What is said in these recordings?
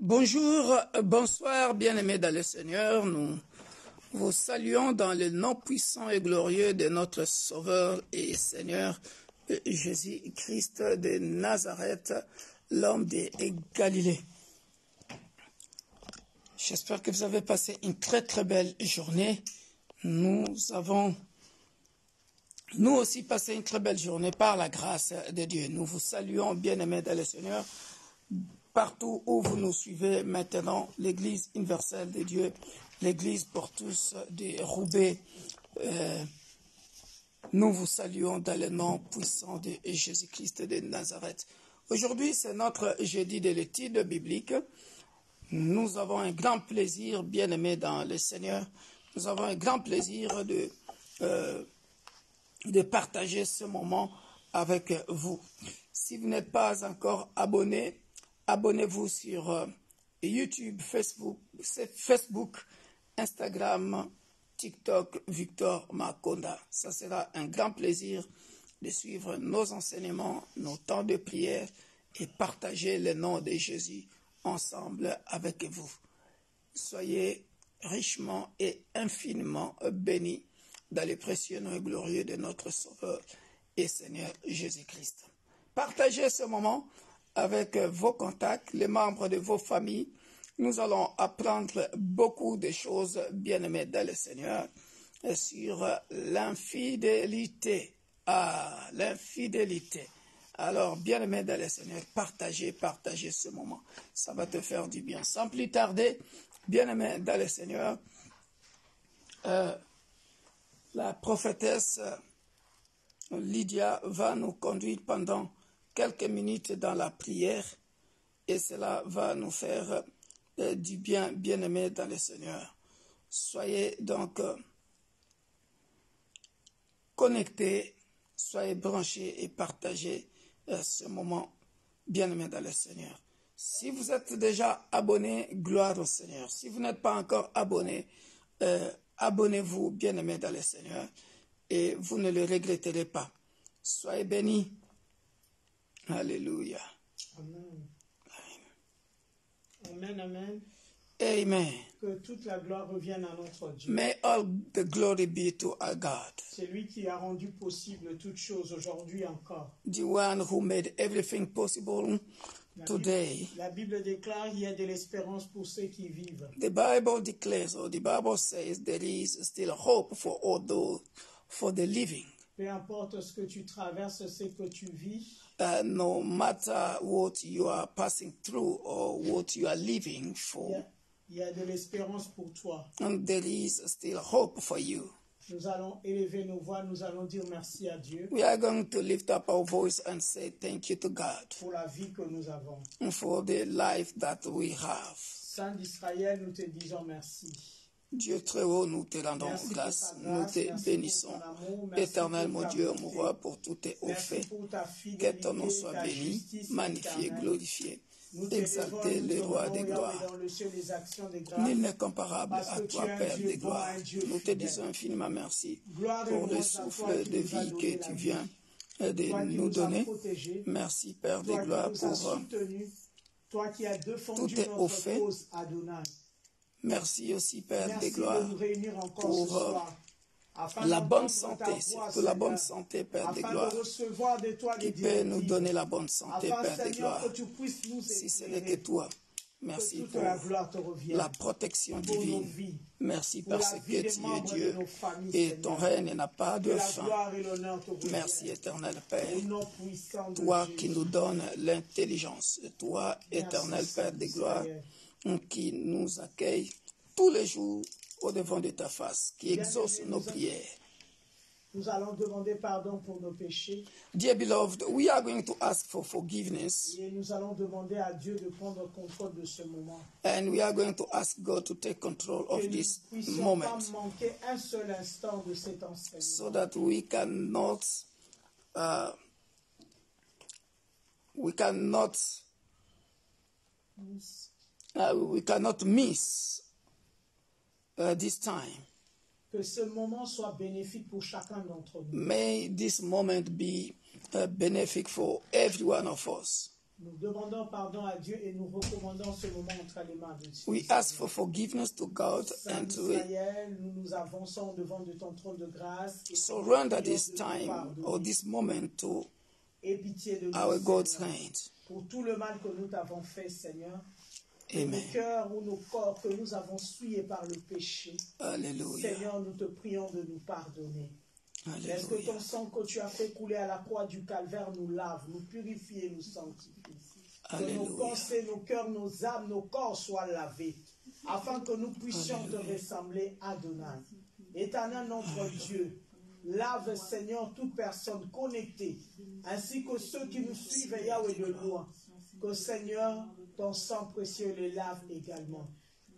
Bonjour, bonsoir, bien-aimés dans le Seigneur. Nous vous saluons dans le nom puissant et glorieux de notre Sauveur et Seigneur Jésus-Christ de Nazareth, l'homme de Galilée. J'espère que vous avez passé une très belle journée. Nous avons aussi passé une très belle journée par la grâce de Dieu. Nous vous saluons, bien-aimés dans le Seigneur. Partout où vous nous suivez maintenant, l'Église universelle de Dieu, l'Église pour tous de Roubaix, nous vous saluons dans le nom puissant de Jésus-Christ de Nazareth. Aujourd'hui, c'est notre jeudi de l'étude biblique. Nous avons un grand plaisir, bien-aimés dans le Seigneur, nous avons un grand plaisir de partager ce moment avec vous. Si vous n'êtes pas encore abonné, abonnez-vous sur YouTube, Facebook, Instagram, TikTok, Victor Makonda. Ça sera un grand plaisir de suivre nos enseignements, nos temps de prière et partager le nom de Jésus ensemble avec vous. Soyez richement et infiniment bénis dans les précieux noms et glorieux de notre Sauveur et Seigneur Jésus-Christ. Partagez ce moment avec vos contacts, les membres de vos familles. Nous allons apprendre beaucoup de choses, bien-aimés dans le Seigneur, sur l'infidélité. L'infidélité. Alors, bien-aimés dans le Seigneur, partagez ce moment. Ça va te faire du bien. Sans plus tarder, bien-aimés dans le Seigneur, la prophétesse Lydia va nous conduire pendant quelques minutes dans la prière et cela va nous faire du bien, bien-aimés dans le Seigneur. Soyez donc connectés, soyez branchés et partagez ce moment, bien-aimés dans le Seigneur. Si vous êtes déjà abonné, gloire au Seigneur. Si vous n'êtes pas encore abonné, abonnez-vous, bien-aimés dans le Seigneur, et vous ne le regretterez pas. Soyez bénis. Alléluia. Amen. Amen, amen. Amen. Que toute la gloire revienne à notre Dieu. May all the glory be to our God. C'est lui qui a rendu possible toutes choses aujourd'hui encore. The one who made everything possible today. La Bible déclare qu'il y a de l'espérance pour ceux qui vivent. The Bible declares, or the Bible says, there is still hope for all those, for the living. Peu importe ce que tu traverses, ce que tu vis. No matter what you are passing through or what you are living for, il y a de l'espérance pour toi. And there is still hope for you. Nous allons élever nos voix, nous allons dire merci à Dieu. We are going to lift up our voice and say thank you to God pour la vie que nous avons. For the life that we have. Saint d'Israël, nous te disons merci. Dieu très haut, nous te rendons grâce, nous te bénissons. Éternel, mon Dieu, mon roi, pour tout tes hauts faits. Que ton nom soit béni, magnifié, glorifié. Exalté le roi des gloires. Nul n'est comparable à toi, Père des gloires. Nous te disons infiniment merci pour le souffle de vie que tu viens de nous donner. Merci, Père des gloires, pour tout tes hauts faits. Merci aussi, Père des gloires, pour la bonne santé, surtout la bonne santé, Père des gloires, qui peut nous donner la bonne santé, Père des gloires, si ce n'est que toi. Merci pour la protection divine. Merci parce que tu es Dieu et ton règne n'a pas de fin. Merci, éternel Père, toi qui nous donnes l'intelligence, toi, éternel Père des gloires, qui nous accueille tous les jours au-devant de ta face, qui exauce nos prières. Nous allons demander pardon pour nos péchés. Dear beloved, we are going to ask for forgiveness. Et nous allons demander à Dieu de prendre contrôle de ce moment. And we are going to ask God to take control of this moment. Pas manquer un seul instant de cet enseignement. So that we cannot miss this time. Que ce moment soit bénéfique pour chacun d'entre nous. May this moment be benefic for every one of us. Nous demandons pardon à Dieu et nous recommandons ce moment entre les mains de Dieu. We ask for forgiveness to God Saint and to Israël, nous avançons devant de ton trône de grâce et surrender prions this de nous time pardonner. or this moment to Aie pitié de nous, our God's Seigneur, hand. pour tout le mal que nous t'avons fait, Seigneur. Que Amen. nos cœurs ou nos corps que nous avons souillés par le péché. Hallelujah. Seigneur, nous te prions de nous pardonner. Laisse que Hallelujah. ton sang que tu as fait couler à la croix du calvaire nous lave, nous purifie et nous sanctifie. Que nos Hallelujah. pensées, nos cœurs, nos âmes, nos corps soient lavés, afin que nous puissions te ressembler, Adonai. Éternel notre Dieu, lave, Seigneur, toute personne connectée, ainsi que ceux qui nous suivent, Yahweh, de loin. Que, Seigneur, ton sang précieux le lave également,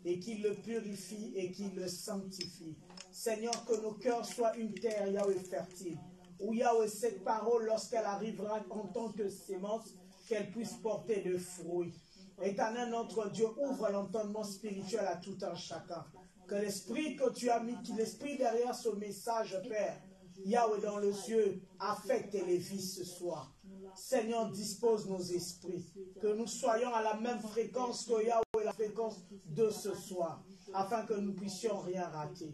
et qu'il le purifie et qu'il le sanctifie. Seigneur, que nos cœurs soient une terre, Yahweh, fertile, où, Yahweh, cette parole, lorsqu'elle arrivera en tant que sémence, qu'elle puisse porter de fruits. Éternel, notre Dieu, ouvre l'entendement spirituel à tout un chacun. Que l'esprit que tu as mis, que l'esprit derrière ce message, Père, Yahweh, dans les yeux, affecte les vies ce soir. Seigneur, dispose nos esprits, que nous soyons à la même fréquence que Yahweh, la fréquence de ce soir, afin que nous puissions rien rater.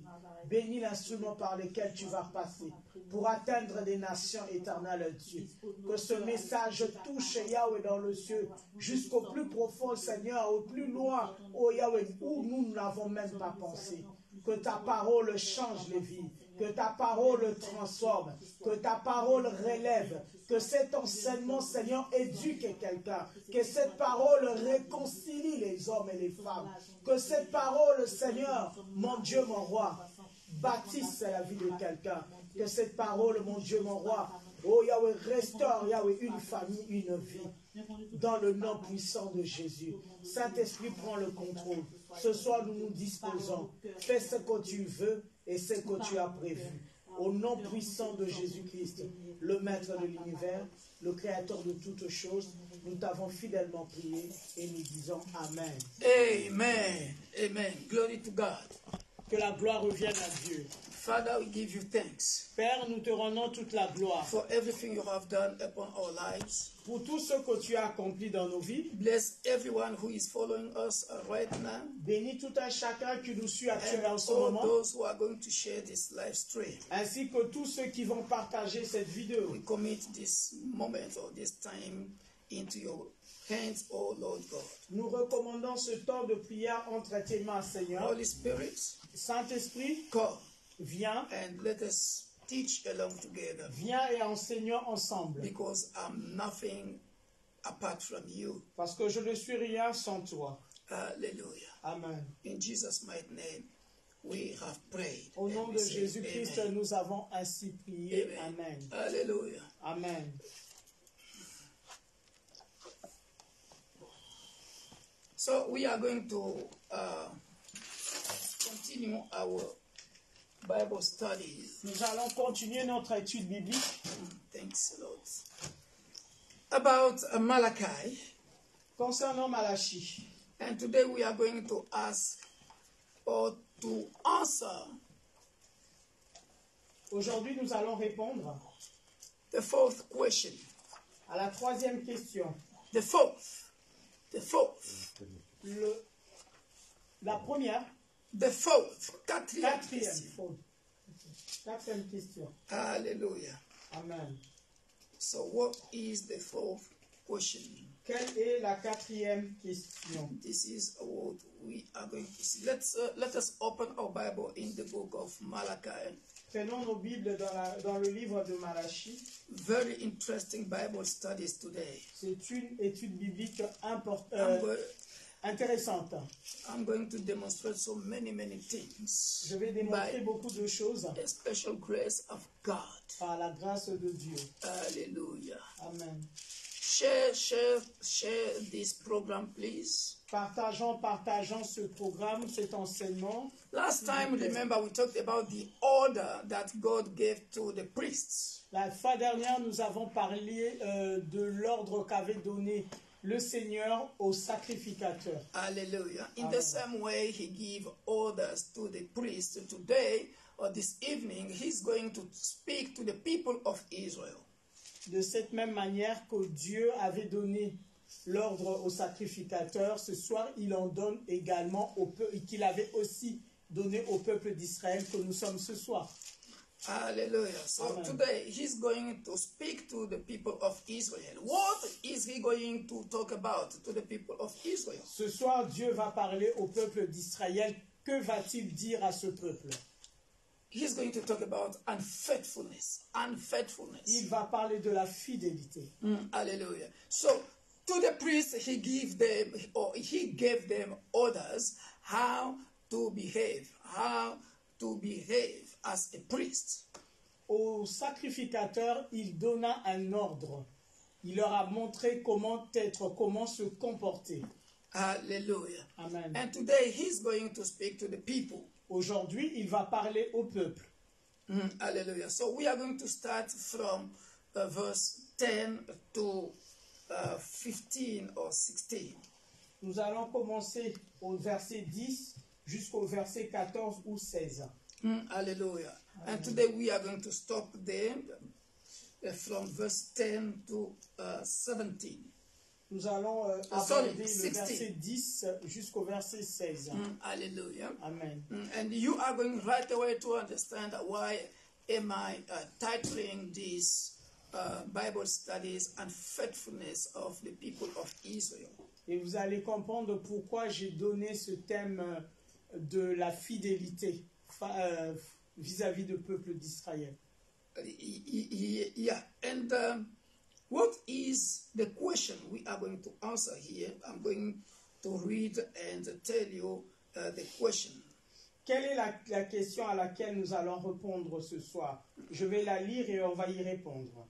Bénis l'instrument par lequel tu vas passer pour atteindre des nations éternelles, Dieu. Que ce message touche Yahweh dans le ciel jusqu'au plus profond, Seigneur, au plus loin, oh Yahweh, où nous n'avons même pas pensé. Que ta parole change les vies, que ta parole transforme, que ta parole relève, que cet enseignement, Seigneur, éduque quelqu'un, que cette parole réconcilie les hommes et les femmes, que cette parole, Seigneur, mon Dieu, mon roi, bâtisse la vie de quelqu'un, que cette parole, mon Dieu, mon roi, oh Yahweh, restaure, Yahweh, une famille, une vie, dans le nom puissant de Jésus. Saint-Esprit, prends le contrôle. Ce soir, nous nous disposons. Fais ce que tu veux et ce que tu as prévu. Au nom puissant de Jésus-Christ, le Maître de l'univers, le Créateur de toutes choses, nous t'avons fidèlement prié et nous disons Amen. Amen. Amen. Glory to God. Que la gloire revienne à Dieu. Father, we give you thanks Père, nous te rendons toute la gloire for everything you have done upon our lives. pour tout ce que tu as accompli dans nos vies. Bless everyone who is following us right now. Bénis tout un chacun qui nous suit And actuellement en ce all moment, those who are going to share this live stream. ainsi que tous ceux qui vont partager cette vidéo. We commit this moment or this time into your hands, oh Lord God. Nous recommandons ce temps de prière entre tes mains, Seigneur. Holy Spirit, Saint-Esprit, come viens, and let us teach along together, viens et enseignons ensemble. because I'm nothing apart from you. Parce que je ne suis rien sans toi. Hallelujah. Amen. In Jesus' mighty name, we have prayed. Au nom And we de say Jésus-Christ, amen. nous avons ainsi prié. Amen. Amen. Hallelujah. Amen. So we are going to continue our Bible studies. Nous allons continuer notre étude biblique Thanks, Lord. About Malachi. concernant Malachie. And today we are going to ask or to answer Aujourd'hui, nous allons répondre the fourth question. à la troisième question. The fourth. La première, The fourth. Quatrième quatrième, question. quatrième question. Hallelujah. Amen. So what is the fourth question? Quelle est la quatrième question? This is what we are going to see. Let us open our Bible in the book of Malachi. Prenons nos Bibles dans le livre de Malachie. Very interesting Bible studies today. C'est une étude biblique intéressante. I'm going to demonstrate so many things Je vais démontrer by beaucoup de choses the special grace of God. par la grâce de Dieu. Hallelujah. Amen. Share this program, please. Partageons ce programme, cet enseignement. Last time, remember, we talked about the order that God gave to the priests. La fois dernière, nous avons parlé de l'ordre qu'avait donné le Seigneur aux sacrificateurs. Hallelujah. In Amen. the same way, He gave orders to the priests. Today or this evening, He's going to speak to the people of Israel. De cette même manière que Dieu avait donné l'ordre aux sacrificateurs, ce soir, il en donne également au peuple, qu'il avait aussi donné au peuple d'Israël que nous sommes ce soir. Hallelujah. So Amen. today he's going to speak to the people of Israel. What is he going to talk about to the people of Israel? Ce soir, Dieu va parler au peuple d'Israël. Que va-t-il dire à ce peuple? He's going to talk about unfaithfulness. Unfaithfulness. Il va parler de la fidélité. Hallelujah. So to the priests he gave them orders how to behave as a priest. Aux sacrificateurs, il donna un ordre. Il leur a montré comment être, comment se comporter. Hallelujah. Amen. And today he's going to speak to the people. Aujourd'hui, il va parler au peuple. Hallelujah. So we are going to start from verse 10 to 15 or 16. Nous allons commencer au verset 10 jusqu'au verset 14 ou 16. Hallelujah. And today we are going to stop there from verse 10 to 17. Nous allons aborder le verset 10 jusqu'au verset 16. Hallelujah. Amen. And you are going right away to understand why am I titling this Bible studies and faithfulness of the people of Israel. Et vous allez comprendre pourquoi j'ai donné ce thème de la fidélité vis-à-vis du peuple d'Israël. Yeah, and what is the question we are going to answer here? I'm going to read and tell you the question. Quelle est la question à laquelle nous allons répondre ce soir? Je vais la lire et on va y répondre.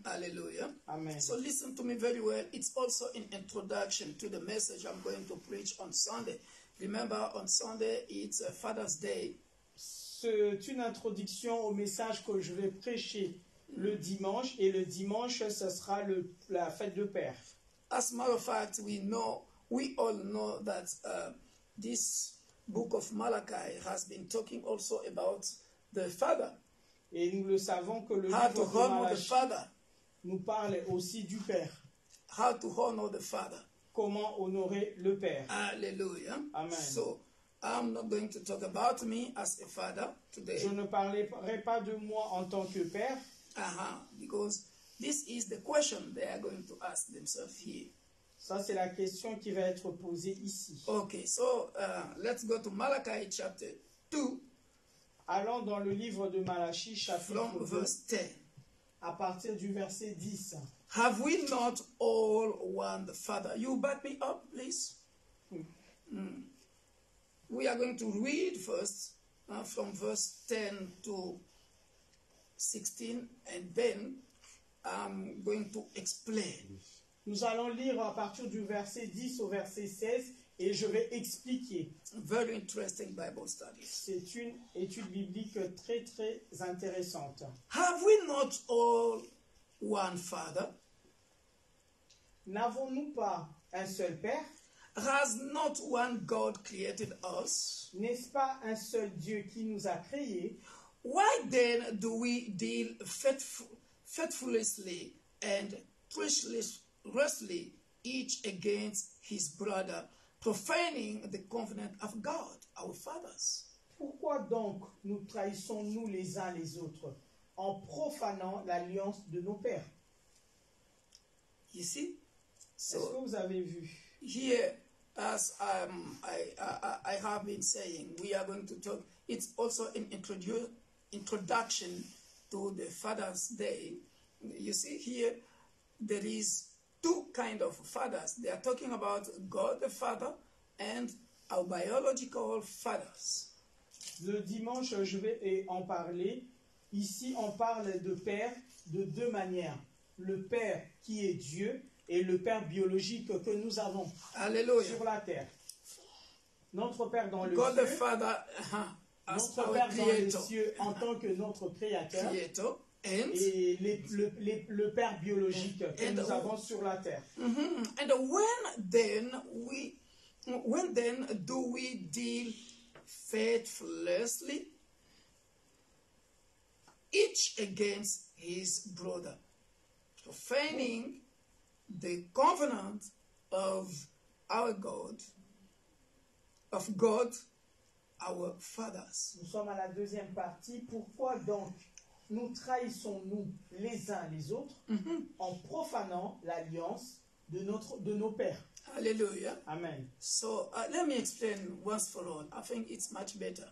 Hallelujah. Amen. So listen to me very well. It's also an introduction to the message I'm going to preach on Sunday. Remember, on Sunday, it's Father's Day. C'est une introduction au message que je vais prêcher le dimanche. Et le dimanche, ce sera la fête de Père. As a matter of fact, we all know that this book of Malachi has been talking also about the Father. Et nous le savons que le How livre to de honor the Malachie Father. nous parle aussi du Père. How to honor the Father. Comment honorer le Père. Hallelujah. Amen. So, I'm not going to talk about me as a father today. Je ne parlerai pas de moi en tant que Père. Because this is the question they are going to ask themselves here. Ça, c'est la question qui va être posée ici. Okay, so let's go to Malachi chapter 2. Allons dans le livre de Malachie, chapitre From 2, verse 10. à partir du verset 10. Have we not all one Father? You back me up, please. We are going to read first from verse 10 to 16, and then I'm going to explain. Nous allons lire à partir du verset 10 au verset 16 et je vais expliquer. Very interesting Bible studies. C'est une étude biblique très très intéressante. Have we not all one Father? N'avons-nous pas un seul Père? Has not one God created us? N'est-ce pas un seul Dieu qui nous a créés? Why then do we deal faithfully and treacherously each against his brother, profaning the covenant of God, our fathers? Pourquoi donc nous trahissons-nous les uns les autres en profanant l'alliance de nos pères? You see? Est-ce que vous avez vu? Here, as I have been saying, we are going to talk. It's also an introduction to the Father's Day. You see here, there is two kinds of fathers. They are talking about God the Father and our biological fathers. Le dimanche, je vais en parler. Ici, on parle de père de deux manières. Le Père qui est Dieu et le Père biologique que nous avons Hallelujah. sur la terre. Notre Père dans le God the ciel, Father as notre our Père dans les creator, cieux en tant que notre Créateur and et le Père biologique que And nous avons sur la terre. and when then do we deal faithlessly each against his brother, profaning the covenant of our God, of God, our fathers. Nous sommes à la deuxième partie. Pourquoi donc nous trahissons-nous les uns les autres en profanant l'alliance de nos pères? Hallelujah. Amen. So let me explain once for all. I think it's much better.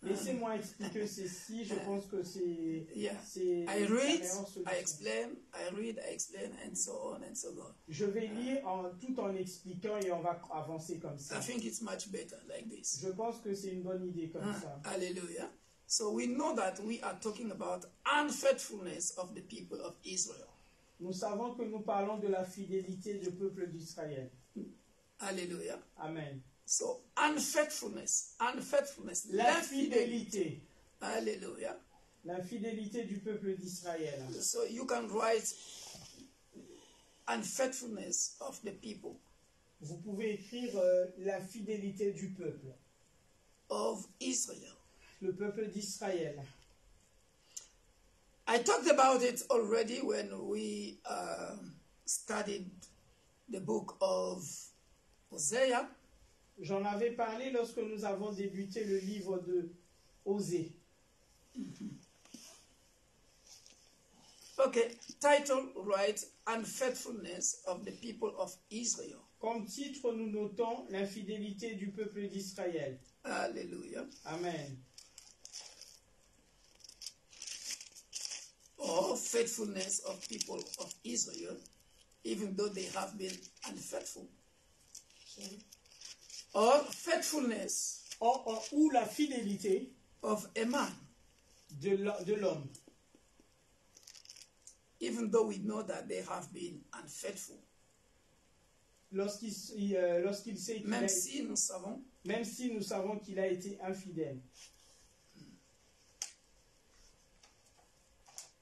Laissez-moi expliquer ceci. Je pense que c'est I la read, meilleure solution. I explain, and so on and so on. Je vais lire tout en expliquant et on va avancer comme ça. I think it's much better like this. Je pense que c'est une bonne idée comme ça. Hallelujah. So we know that we are talking about unfaithfulness of the people of Israel. Nous savons que nous parlons de la fidélité du peuple d'Israël. Hallelujah. Amen. So unfaithfulness, L'infidélité. Hallelujah. L'infidélité du peuple d'Israël. So you can write unfaithfulness of the people. Vous pouvez écrire l'infidélité du peuple. Of Israel. Le peuple d'Israël. I talked about it already when we studied the book of Hosea. J'en avais parlé lorsque nous avons débuté le livre de Osée. Okay, title right, unfaithfulness of the people of Israel. Comme titre, nous notons l'infidélité du peuple d'Israël. Hallelujah. Amen. Or faithfulness of people of Israel, even though they have been unfaithful. Sorry. Or faithfulness Ou la fidélité of a man, de l'homme. even though we know that they have been unfaithful. Lorsqu'il sait qu'il Même a si nous savons même si nous savons qu'il a été infidèle.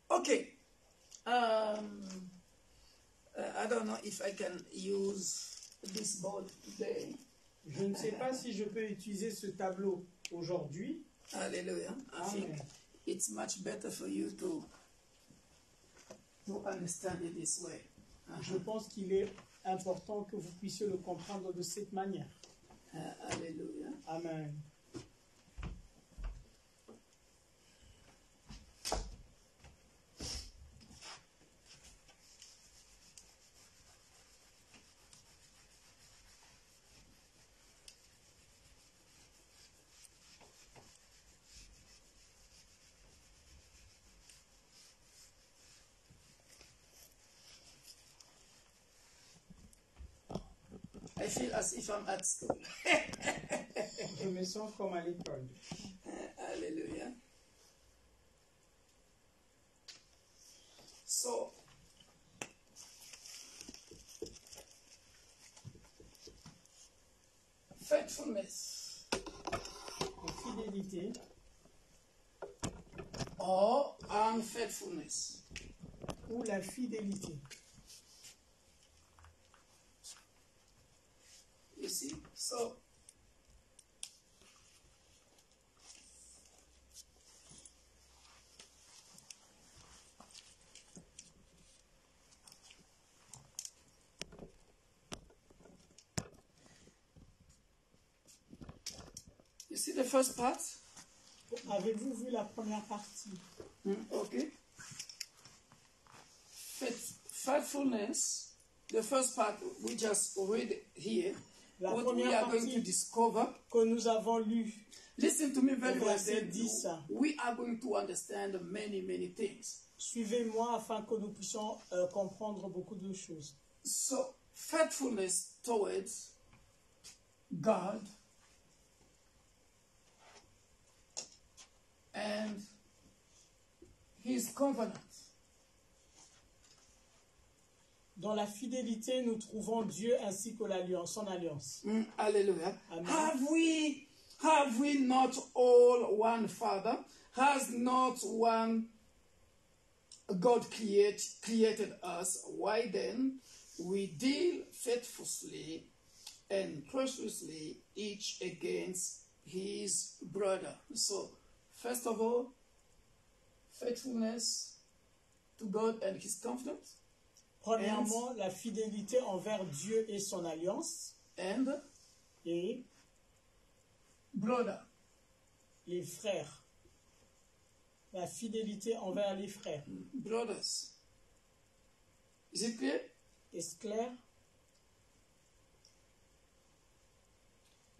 Okay. I don't know if I can use this board today. Je ne sais pas si je peux utiliser ce tableau aujourd'hui. Hallelujah. I think Amen. it's much better for you to understand it this way. Je pense qu'il est important que vous puissiez le comprendre de cette manière. Hallelujah. Amen. I feel as if I'm at school. Je me sens comme à l'école. Hallelujah. So, faithfulness La fidélité or unfaithfulness. ou la fidélité. You see? So, you see the first part? Avez-vous vu la première partie? Okay. Faithfulness, the first part we just read here. La What we première are going to partie discover. que nous avons lue. Listen to me very well. Verset 10. We are going to understand many, many things. Suivez-moi afin que nous puissions comprendre beaucoup de choses. So, faithfulness towards God and His covenant. Dans la fidélité, nous trouvons Dieu ainsi que l'alliance, son alliance. Hallelujah. Amen. Have we not all one Father? Has not one God created us? Why then we deal faithfully and preciously each against his brother? So, first of all, faithfulness to God and his covenant. Premièrement, la fidélité envers Dieu et son alliance and et brother. les frères. La fidélité envers les frères. Brothers. Is it clear? Est-ce clair?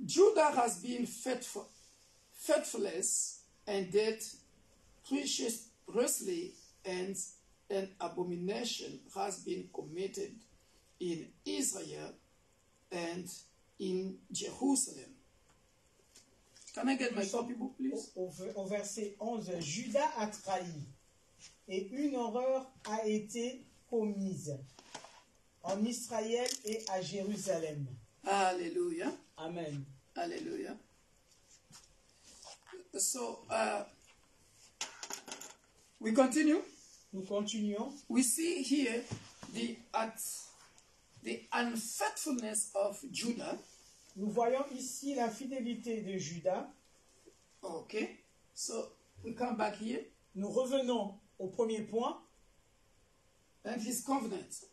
Judah has been faithless and dealt treacherously, and an abomination has been committed in Israel and in Jerusalem. Can I get my copybook, please? Au verset 11, Judas a trahi et une horreur a été commise en Israël et à Jérusalem. Hallelujah. Amen. Hallelujah. So, we continue. Nous continuons. We see here the unfaithfulness of Judah. Nous voyons ici la fidélité de Judas. Okay. So, we come back here. Nous revenons au premier point. And his covenant.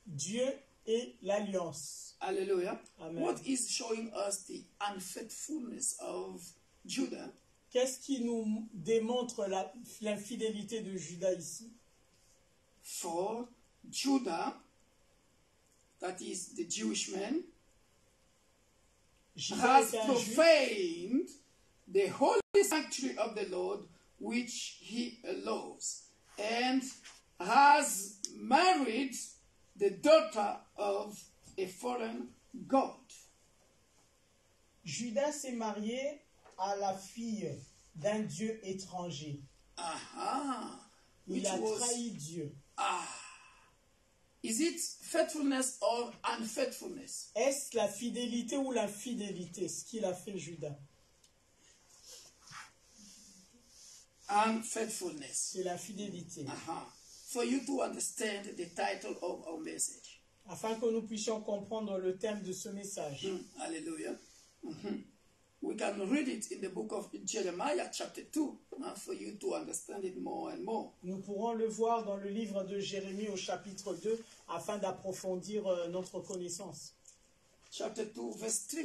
Dieu et l'alliance. Hallelujah. Amen. What is showing us the unfaithfulness of Judah? Qu'est-ce qui nous démontre l'infidélité de Judas ici? For Judah, that is the Jewish man, Judas has était un juif profaned the holy sanctuary of the Lord, which he loves, and has married the daughter of a foreign god. Judas s'est marié à la fille d'un dieu étranger. Aha. Il a trahi Dieu. Is it faithfulness or unfaithfulness? Est-ce la fidélité ou l'infidélité, ce qu'il a fait Judas? Unfaithfulness. C'est la fidélité. For you to understand the title of our message. Afin que nous puissions comprendre le thème de ce message. Hallelujah. We can read it in the book of Jeremiah chapter 2 for you to understand it more and more. Nous pourrons le voir dans le livre de Jérémie au chapitre 2 afin d'approfondir notre connaissance. Chapter 2 verse 3.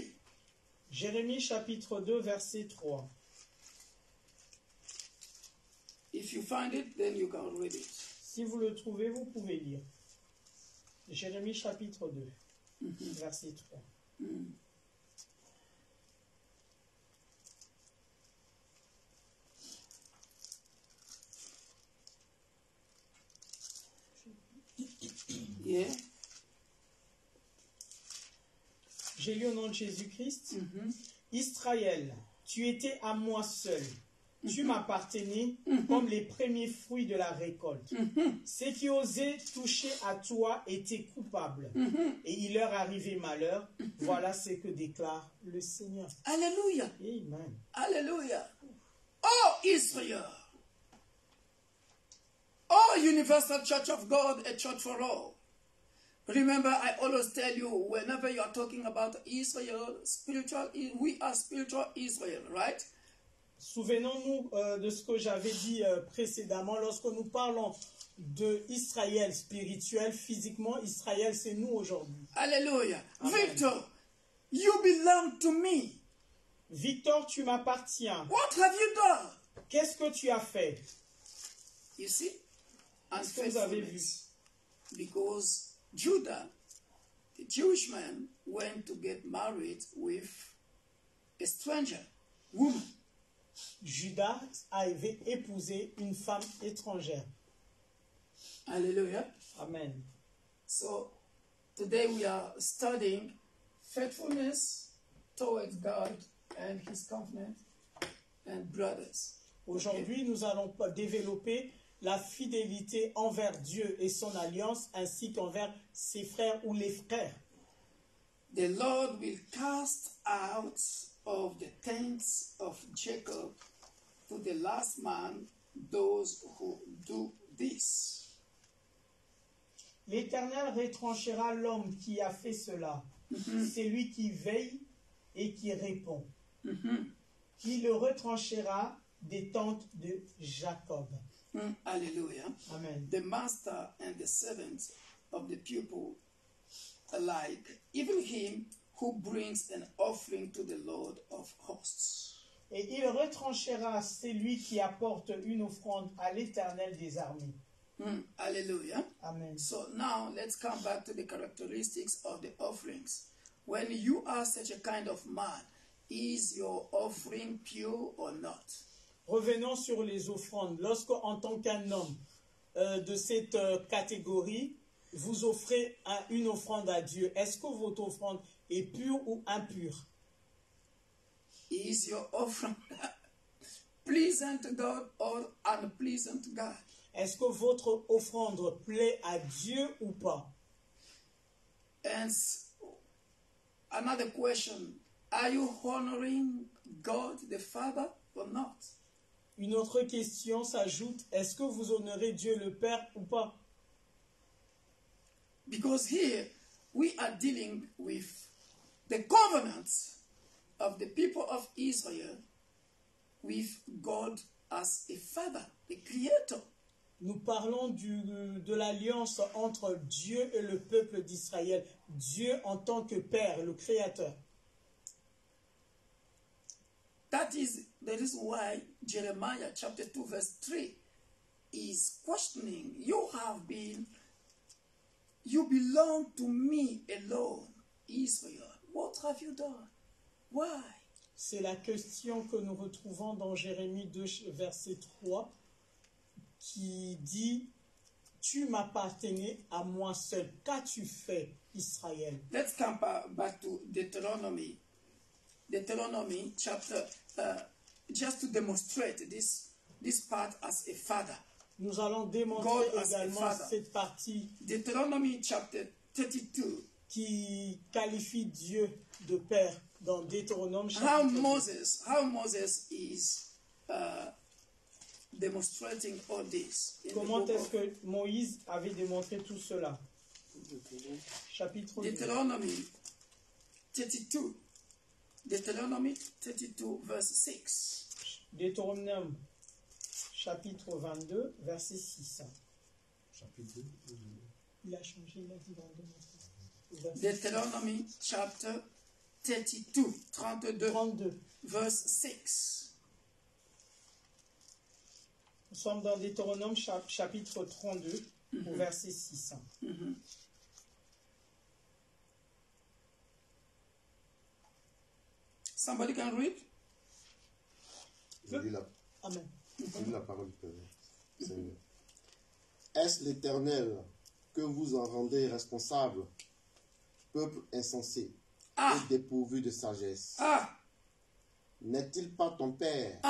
Jérémie chapitre 2 verset 3. If you find it, then you can read it. Si vous le trouvez, vous pouvez lire. Jérémie chapitre 2 verset 3. Yeah. J'ai lu au nom de Jésus-Christ. Israël, tu étais à moi seul. Tu m'appartenais comme les premiers fruits de la récolte. Ceux qui osaient toucher à toi étaient coupables. Et il leur arrivait malheur. Voilà ce que déclare le Seigneur. Hallelujah. Amen. Hallelujah. Oh, Israel. Oh, Universal Church of God, a church for all. Remember, I always tell you, whenever you are talking about Israel, we are spiritual Israel, right? Souvenons-nous de ce que j'avais dit précédemment. Lorsque nous parlons de Israël spirituel, physiquement, Israël, c'est nous aujourd'hui. Hallelujah. Amen. Victor, you belong to me. Victor, tu m'appartiens. What have you done? Qu'est-ce que tu as fait? You see? Est-ce que vous avez vu? Because Judah, the Jewish man, went to get married with a stranger woman. Judas avait épousé une femme étrangère. Hallelujah. Amen. So, today we are studying faithfulness towards God and His covenant and brothers. Aujourd'hui, nous allons développer la fidélité envers Dieu et son alliance, ainsi qu'envers ses frères ou les frères. The Lord will cast out of the tents of Jacob to the last man those who do this. L'Éternel retranchera l'homme qui a fait cela. C'est lui qui veille et qui répond. Qui le retranchera des tentes de Jacob. Hallelujah. Amen. The master and the servant of the people alike, even him who brings an offering to the Lord of hosts. Et il retranchera celui qui apporte une offrande à l'Éternel des armées. Hallelujah. Amen. So now let's come back to the characteristics of the offerings. When you are such a kind of man, is your offering pure or not? Revenons sur les offrandes. Lorsque, en tant qu'un homme de cette catégorie, vous offrez une offrande à Dieu, est-ce que votre offrande est pure ou impure? Is your offering pleasant to God or unpleasant to God? Est-ce que votre offrande plaît à Dieu ou pas? And another question, are you honoring God the Father or not? Une autre question s'ajoute, est-ce que vous honorez Dieu le Père ou pas? Because here we are dealing with the covenants of the people of Israel with God as a father, the creator. Nous parlons de l'alliance entre Dieu et le peuple d'Israël. Dieu en tant que Père, le Créateur. That is why Jeremiah chapter 2 verse 3 is questioning, you belong to me alone, Israel. What have you done? Why? C'est la question que nous retrouvons dans Jérémie 2 verset 3 qui dit, tu m'appartenais à moi seul. Qu'as-tu fait, Israël? Let's come back to Deuteronomy. Deuteronomy chapter, just to demonstrate this part as a father. Nous allons démontrer également cette partie Deuteronomy chapter 32 qui qualifie Dieu de Père dans Deutéronome chapitre how Moses is demonstrating all this. Comment est-ce que Moïse avait démontré tout cela? Chapitre 2. Deuteronomy 32 verse 6. Deutéronome chapitre 22 verset 6. Chapitre 2. Il a changé, il a dit 22. Deuteronomy chapter 32 verse 6. Nous sommes dans Deutéronome chapitre 32 au verset 6. Somebody can read? Je lis Amen. la parole du Seigneur. Est-ce l'Éternel que vous en rendez responsable, peuple insensé et dépourvu de sagesse? N'est-il pas ton Père,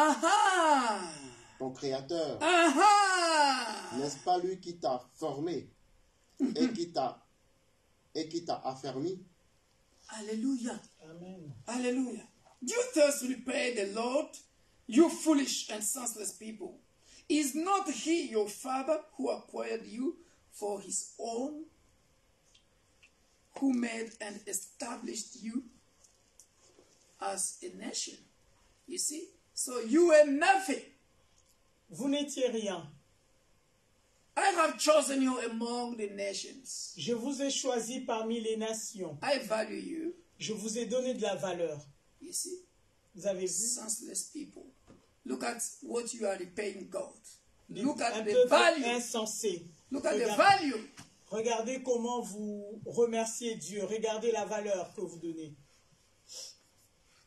ton Créateur? N'est-ce pas lui qui t'a formé et qui t'a affermi? Alléluia. Amen. Alléluia. Do you thus repay the Lord, you foolish and senseless people? Is not he your father who acquired you for his own, who made and established you as a nation? You see? So you were nothing. Vous n'étiez rien. I have chosen you among the nations. Je vous ai choisi parmi les nations. I value you. Je vous ai donné de la valeur. You see? Vous avez vu? Senseless people. Look at what you are repaying God. Look Un at the peuple value. insensé. Look at the value. Regardez comment vous remerciez Dieu. Regardez la valeur que vous donnez.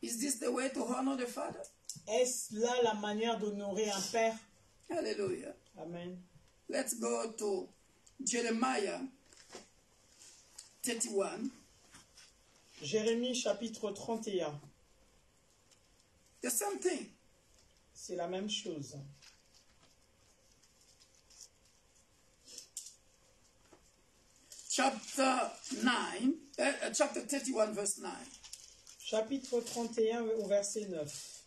Is this the way to honor the Father? Est-ce là la manière d'honorer un père? Hallelujah. Amen. Let's go to Jeremiah 31. Jérémie chapitre 31. The same thing. C'est la même chose. Chapter 31 verse 9. Chapitre 31 au verset 9.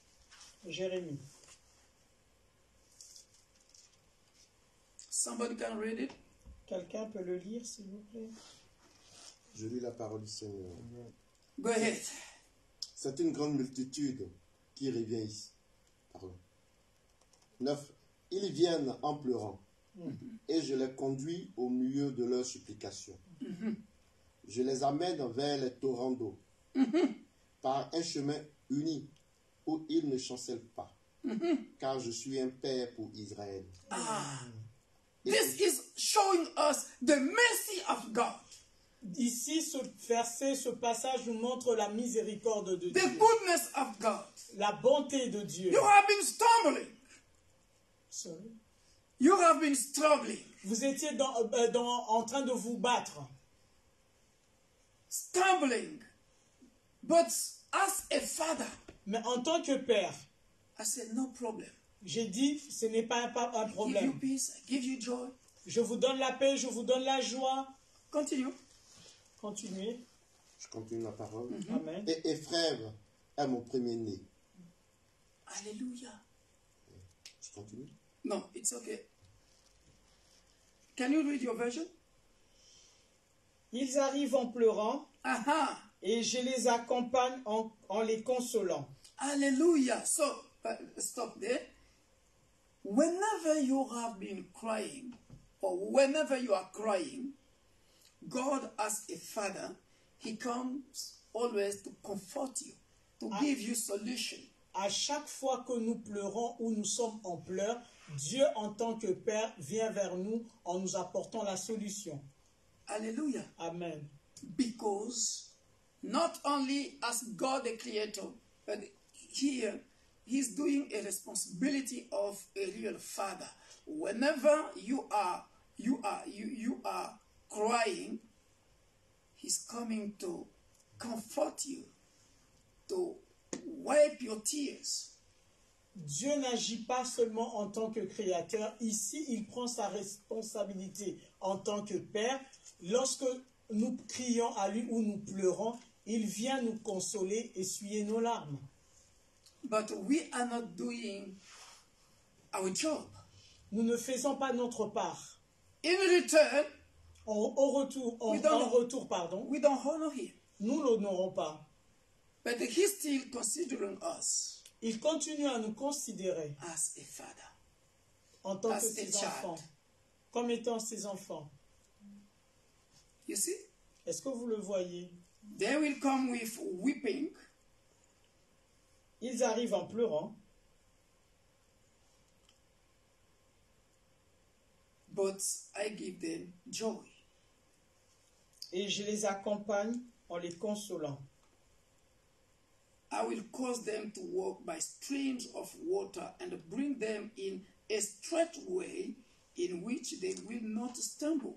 Jérémie. Somebody can read it? Quelqu'un peut le lire, s'il vous plaît? Je lis la parole du Seigneur. Go ahead. C'est une grande multitude qui revient ici. 9. Ils viennent en pleurant et je les conduis au milieu de leurs supplications. Je les amène vers les torrents d'eau, par un chemin uni où ils ne chancellent pas, car je suis un père pour Israël. This is showing us the mercy of God, Ici, ce verset, ce passage nous montre la miséricorde de the Dieu, goodness of God. la bonté de Dieu. You have been stumbling. Sorry. You have been struggling. Vous étiez en train de vous battre, Stumbling. But as a father, mais en tant que père, I said, no problem. j'ai dit, ce n'est pas un Give you problème. peace, I give you joy. Je vous donne la paix, je vous donne la joie. Continue. Continuez. Je continue la parole. Amen. Et Ephraim est mon premier-né. Hallelujah. Je continue. No, it's okay. Can you read your version? Ils arrivent en pleurant Aha. et je les accompagne en les consolant. Hallelujah. So, stop there. Whenever you have been crying, or whenever you are crying, God as a father, he comes always to comfort you, to give you solution. À chaque fois que nous pleurons ou nous sommes en pleurs, Dieu en tant que Père vient vers nous en nous apportant la solution. Hallelujah. Amen. Because not only as God the creator, but here he's doing a responsibility of a real father. Whenever you are crying, he's coming to comfort you, to wipe your tears. Dieu n'agit pas seulement en tant que créateur. Ici, il prend sa responsabilité en tant que Père. Lorsque nous crions à lui ou nous pleurons, il vient nous consoler, essuyer nos larmes. But we are not doing our job. Nous ne faisons pas notre part. In return, En retour, pardon, we don't honor him. nous ne l'honorons pas. But he's still considering us Il continue à nous considérer as a father. en tant As que a ses child. enfants, comme étant ses enfants. You see? Est-ce que vous le voyez? They will come with weeping, Ils arrivent en pleurant, but I give them joy. et je les accompagne en les consolant. I will cause them to walk by streams of water and bring them in a straight way in which they will not stumble.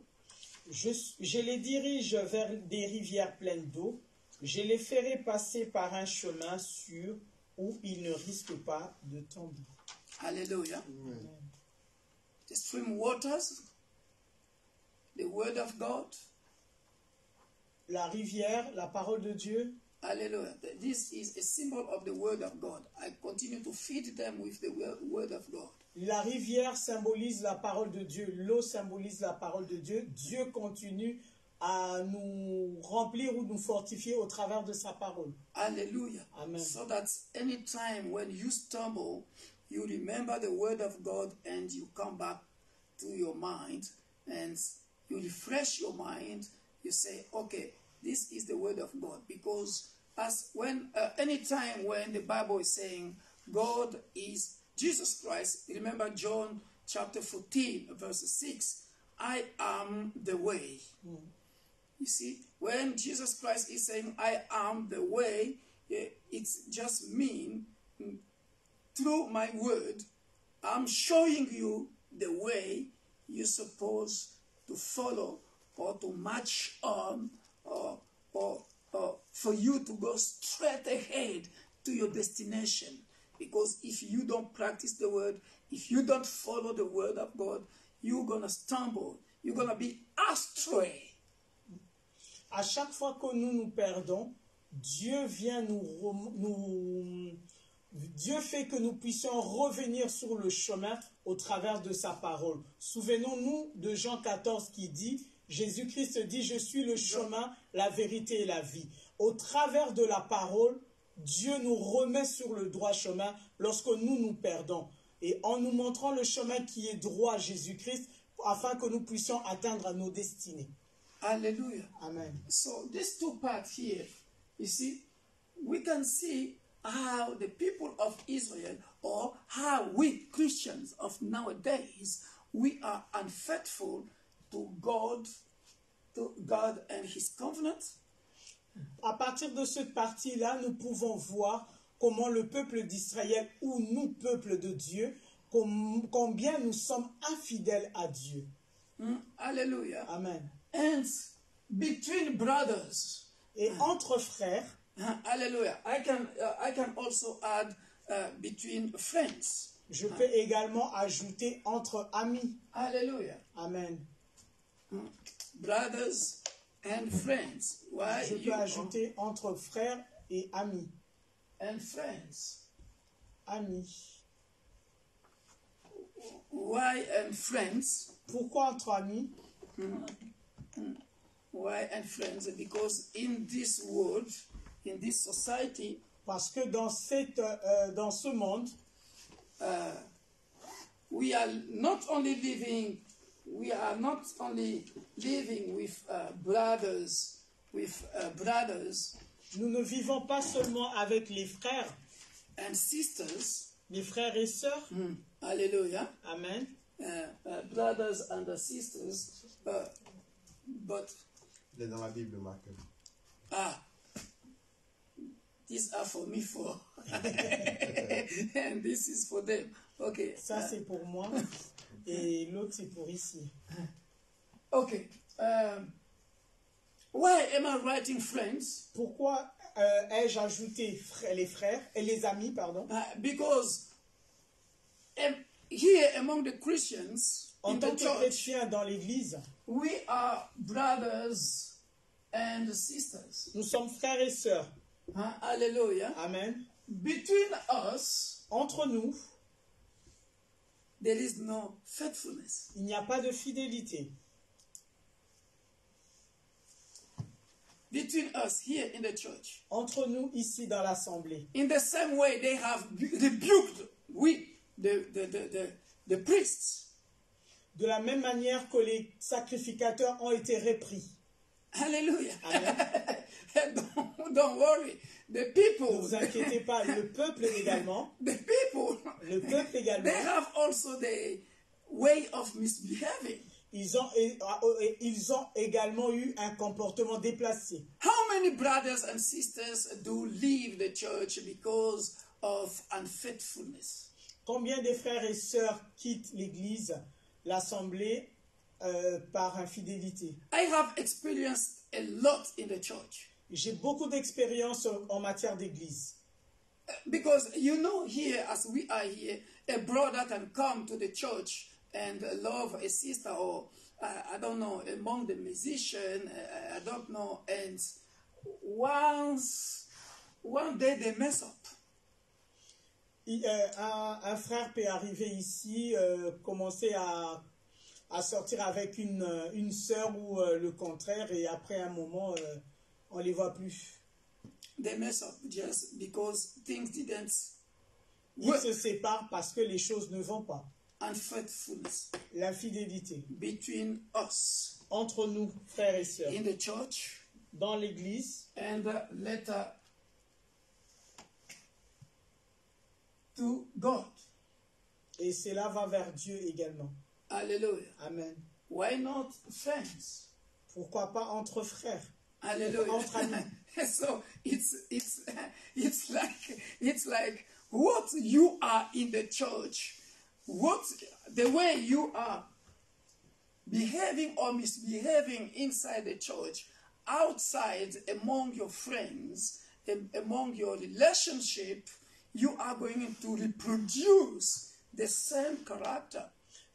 Je les dirige vers des rivières pleines d'eau. Je les ferai passer par un chemin sûr où ils ne risquent pas de tomber. Hallelujah. The stream waters, the word of God. La rivière, la parole de Dieu, Hallelujah. This is a symbol of the word of God. I continue to feed them with the word of God. la rivière symbolise la parole de Dieu, l'eau symbolise la parole de Dieu. Dieu continue à nous remplir ou nous fortifier au travers de sa parole. Hallelujah. Amen. So that anytime when you stumble, you remember the word of God and you come back to your mind and you refresh your mind. You say, okay, this is the word of God. Because as when anytime when the Bible is saying God is Jesus Christ, remember John chapter 14, verse 6, I am the way. You see, when Jesus Christ is saying, I am the way, it just means through my word, I'm showing you the way you're supposed to follow or to march on or for you to go straight ahead to your destination. Because if you don't practice the word, if you don't follow the word of God, you're going to stumble. You're going to be astray. À chaque fois que nous nous perdons, Dieu vient Dieu fait que nous puissions revenir sur le chemin au travers de sa parole. Souvenons-nous de Jean 14 qui dit, Jésus-Christ dit, je suis le chemin, la vérité et la vie. Au travers de la parole, Dieu nous remet sur le droit chemin lorsque nous nous perdons. Et en nous montrant le chemin qui est droit, Jésus-Christ, afin que nous puissions atteindre nos destinées. Hallelujah. Amen. So these two parts here, you see, we can see how the people of Israel, or how we Christians of nowadays, we are unfaithful to God and His covenant. À partir de cette partie-là, nous pouvons voir comment le peuple d'Israël, ou nous, peuple de Dieu, combien nous sommes infidèles à Dieu. Hallelujah. Amen. And between brothers, Et entre frères, hallelujah. I can also add between friends. je peux également ajouter entre amis. Hallelujah. Amen. Brothers and friends. Why Je peux ajouter entre frères et amis. and friends? Amis. Why and friends? Pourquoi entre amis? Why and friends? Because in this world, in this society, Parce que dans ce monde, we are not only living with brothers, nous ne vivons pas seulement avec les frères, and sisters. les frères et sœurs. Hallelujah. Amen. Brothers and sisters, but Il est dans la Bible, Marc. these are for me for, and this is for them. Okay. Ça, c'est pour moi. Et l'autre, c'est pour ici. Okay. Why am I writing friends? Pourquoi ai-je ajouté les frères et les amis, pardon? Because here among the Christians En in tant the que church, chrétiens dans l'Église, we are brothers and sisters. nous sommes frères et sœurs. Hallelujah. Amen. Between us, Entre nous, there is no faithfulness. il n'y a pas de fidélité. Between us here in the church. Entre nous, ici, dans l'Assemblée. In the same way, they have rebuked the priests. De la même manière que les sacrificateurs ont été repris. Hallelujah. Amen. don't worry. The Ne people, vous inquiétez pas, le peuple également. the people, Le peuple they également. have also the way of misbehaving. Ils ont également eu un comportement déplacé. How many brothers and sisters do leave the church because of unfaithfulness? Combien de frères et sœurs quittent l'Église, l'Assemblée, par infidélité? I have experienced a lot in the church. J'ai beaucoup d'expérience en matière d'Église. Because you know, here, as we are here, a brother can come to the church and love a sister, or I don't know, among the musicians, I don't know, and one day they mess up. Un frère peut arriver ici, commencer à sortir avec une sœur ou le contraire, et après un moment, on ne les voit plus. They mess up just because things didn't Ils se séparent parce que les choses ne vont pas. unfaithfulness L'infidélité between us entre nous, frères et sœurs, in the church dans l'Église and later to God. et cela va vers Dieu également. Hallelujah. Amen. Why not friends? Pourquoi pas entre frères? Hallelujah. Entre amis. So it's like what you are in the church, what the way you are behaving or misbehaving inside the church, outside among your friends, among your relationship, you are going to reproduce the same character.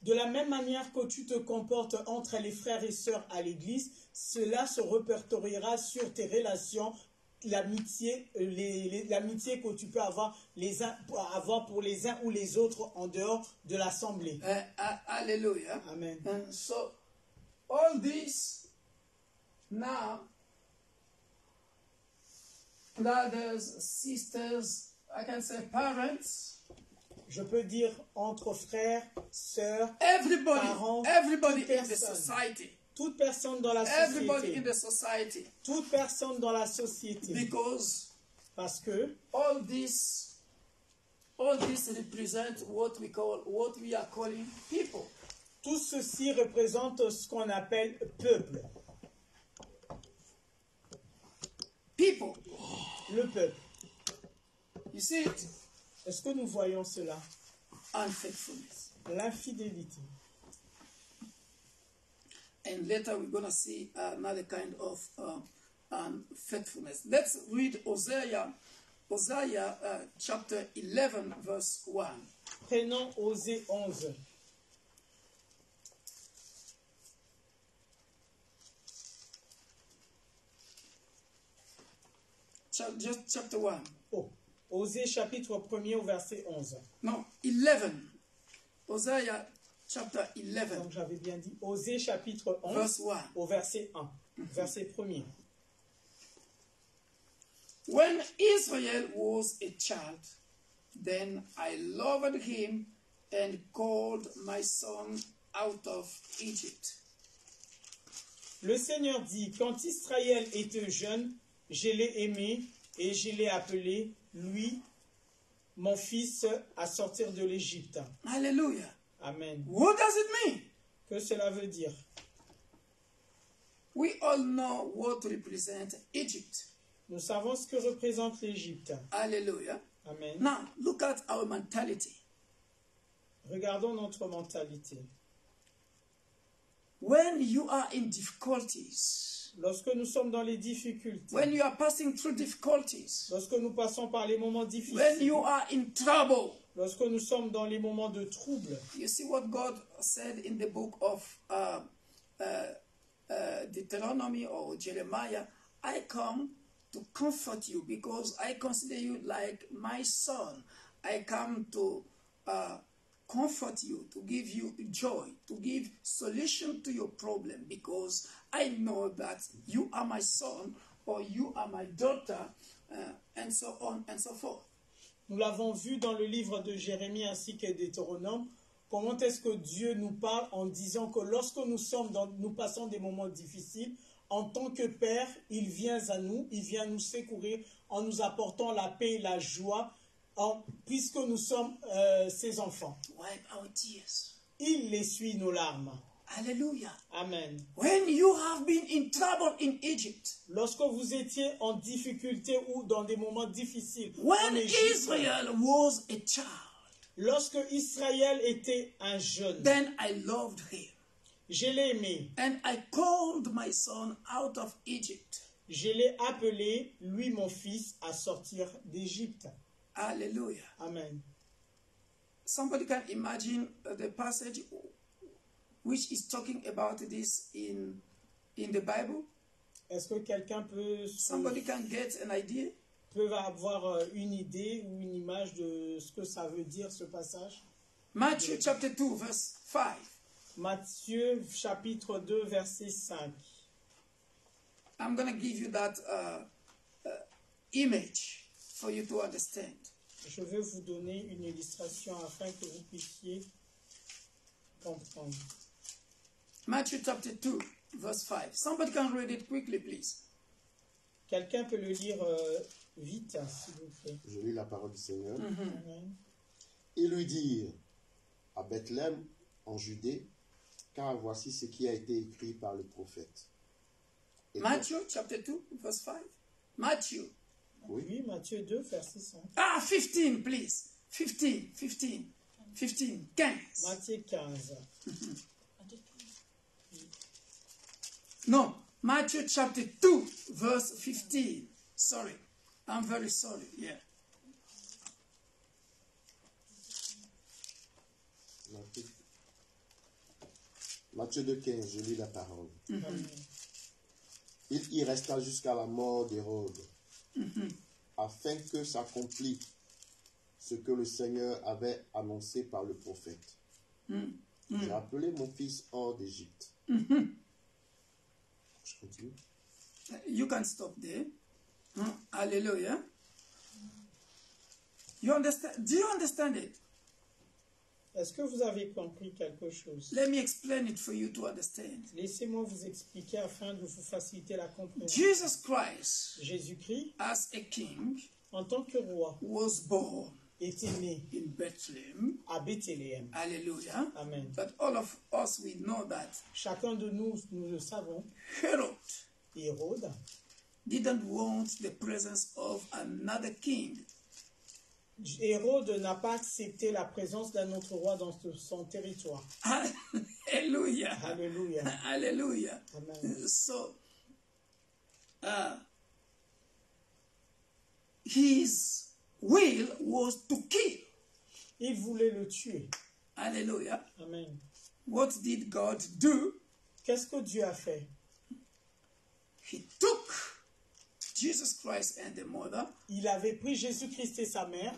De la même manière que tu te comportes entre les frères et sœurs à l'église, cela se répertoriera sur tes relations, l'amitié que tu peux avoir pour les uns ou les autres en dehors de l'assemblée. Hallelujah. Amen. And so all this now, brothers, sisters, I can say parents, Je peux dire entre frères, sœurs, everybody, parents, everybody toute in the personne. society, Toute personne dans la everybody in société. the society, Toute personne dans la société. because Parce que all this represent what we are calling people. tout ceci représente ce qu'on appelle peuple. People, Le peuple. you see it? Est-ce que nous voyons cela? Unfaithfulness. L'infidélité. And later we're going to see another kind of unfaithfulness. Let's read Hosea chapter 11, verse 1. Prenons Osée 11. Just chapter 1. Oh, Osée chapitre 1er au verset 11. No, 11. Hosea chapter 11, Donc j'avais bien dit Osée chapitre 11 verse 1. au verset 1. Verset 1er. When Israel was a child, then I loved him and called my son out of Egypt. Le Seigneur dit, quand Israël était jeune, je l'ai aimé et je l'ai appelé, lui, mon fils, à sortir de l'Égypte. Hallelujah. Amen. What does it mean? Que cela veut dire? We all know what represents Egypt. Nous savons ce que représente l'Égypte. Hallelujah. Amen. Now, look at our mentality. Regardons notre mentalité. When you are in difficulties, Lorsque nous sommes dans les difficultés, when you are passing through difficulties, lorsque nous passons par les moments when difficiles, you are in trouble, lorsque nous sommes dans les moments de trouble, you see what God said in the book of Deuteronomy or Jeremiah, I come to comfort you because I consider you like my son. I come to comfort you, to give you joy, to give solution to your problem because I know that you are my son or you are my daughter and so on and so forth. nous l'avons vu dans le livre de Jérémie ainsi que Deutéronome, comment est-ce que Dieu nous parle en disant que lorsque nous passons des moments difficiles, en tant que Père, il vient à nous, il vient nous secourir en nous apportant la paix et la joie, puisque nous sommes ses enfants. Wipe our tears. Il essuie nos larmes. Hallelujah. Amen. When you have been in trouble in Egypt, Lorsque vous étiez en difficulté ou dans des moments difficiles, en when Égypte, Israel was a child, lorsque Israël était un jeune, then I loved him. je l'ai aimé, And I called my son out of Egypt. je l'ai appelé, lui mon fils, à sortir d'Égypte. Hallelujah. Amen. Somebody can imagine the passage which is talking about this in the Bible. Est-ce que quelqu'un Somebody can get an idea. peut avoir une idée ou une image de ce que ça veut dire ce passage? Matthew chapter 2 verse 5. Matthieu chapitre 2 verset 5. I'm going to give you that image for you to understand. Je vais vous donner une illustration afin que vous puissiez comprendre. Matthew chapter 2 verse 5. Somebody can read it quickly, please. Quelqu'un peut le lire vite, s'il vous plaît. Je lis la parole du Seigneur. Amen. Ils lui dirent à Bethléem en Judée, car voici ce qui a été écrit par le prophète. Et Matthew chapter 2 verse 5. Matthew. Oui, Matthieu 2 verset 5. 15, please. 15. 15. Matthieu 15. No, Matthew chapter 2, verse 15. Sorry. I'm very sorry. Yeah. Matthieu 2,15, je lis la parole. Amen. Il y resta jusqu'à la mort d'Hérode, afin que s'accomplît ce que le Seigneur avait annoncé par le prophète. J'ai appelé mon fils hors d'Égypte. Je continue. You can stop there. Hallelujah. You understand? Do you understand it? Est-ce que vous avez compris quelque chose? Let me explain it for you to understand. Laissez-moi vous expliquer afin de vous faciliter la compréhension. Jesus Christ, Jésus-Christ, as a king, en tant que roi, was born était né in Bethlehem. à Bethléem. Hallelujah. Amen. But all of us, we know that Chacun de nous, nous le savons, Herod Hérode didn't want the presence of another king. Hérode n'a pas accepté la présence d'un autre roi dans son territoire. Hallelujah. Alléluia. Hallelujah. Amen. So, his will was to kill. Il voulait le tuer. Hallelujah. Amen. What did God do? Qu'est-ce que Dieu a fait? He took Jesus Christ and the mother, Il avait pris Jésus-Christ et sa mère.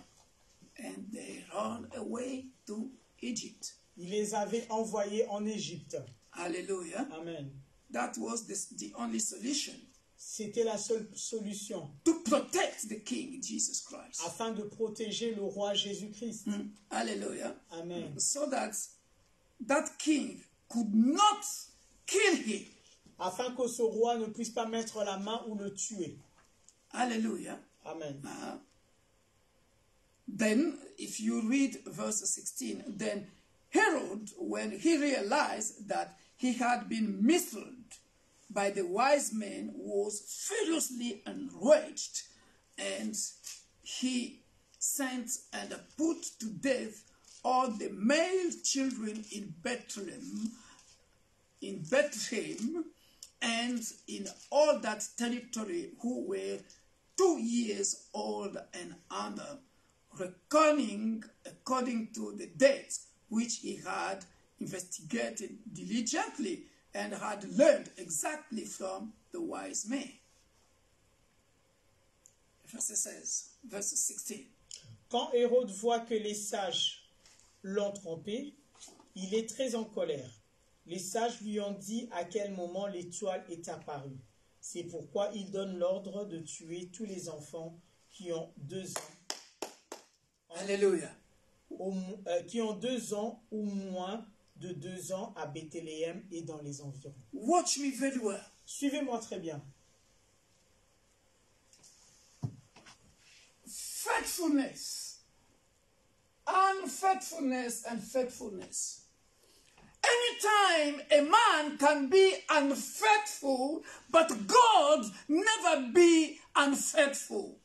and they ran away to Egypt. Il les avait envoyés en Égypte. Hallelujah. Amen. That was the only solution C'était la seule solution to protect the King, Jesus Christ. afin de protéger le roi Jésus-Christ. Hallelujah. Amen. So that that king could not kill him. Afin que ce roi ne puisse pas mettre la main ou le tuer. Hallelujah. Amen. Then, if you read verse 16, then Herod, when he realized that he had been misled by the wise men, was furiously enraged, and he sent and put to death all the male children in Bethlehem, and in all that territory who were 2 years old and under, reckoning according to the dates which he had investigated diligently and had learned exactly from the wise men. Verse 16. Quand Hérode voit que les sages l'ont trompé, il est très en colère. Les sages lui ont dit à quel moment l'étoile est apparue. C'est pourquoi il donne l'ordre de tuer tous les enfants qui ont 2 ans. Hallelujah. Qui ont 2 ans ou moins de 2 ans à Bethléem et dans les environs. Watch me very well. Suivez-moi très bien. Faithfulness, unfaithfulness, and faithfulness. Anytime a man can be unfaithful, but God never be unfaithful.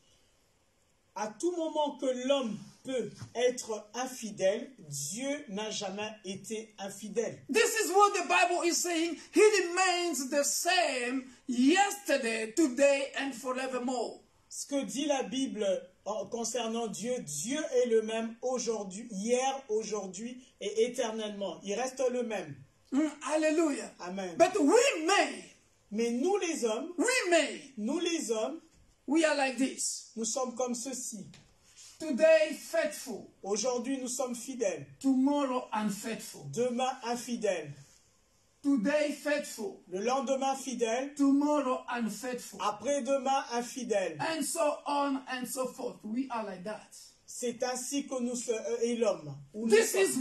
À tout moment que l'homme peut être infidèle, Dieu n'a jamais été infidèle. This is what the Bible is saying. He remains the same yesterday, today, and forevermore. Ce que dit la Bible concernant Dieu, Dieu est le même aujourd'hui, hier, aujourd'hui et éternellement. Il reste le même. Hallelujah. Amen. But we may, Mais nous les hommes, we are like this. nous sommes comme ceci. Today faithful, Aujourd'hui, nous sommes fidèles. tomorrow unfaithful. Demain, infidèles. Today faithful, Le lendemain, fidèles. tomorrow unfaithful. Après-demain, infidèles. And so on and so forth. We are like that. C'est ainsi que nous sommes, et l'homme. ou nous This sommes. is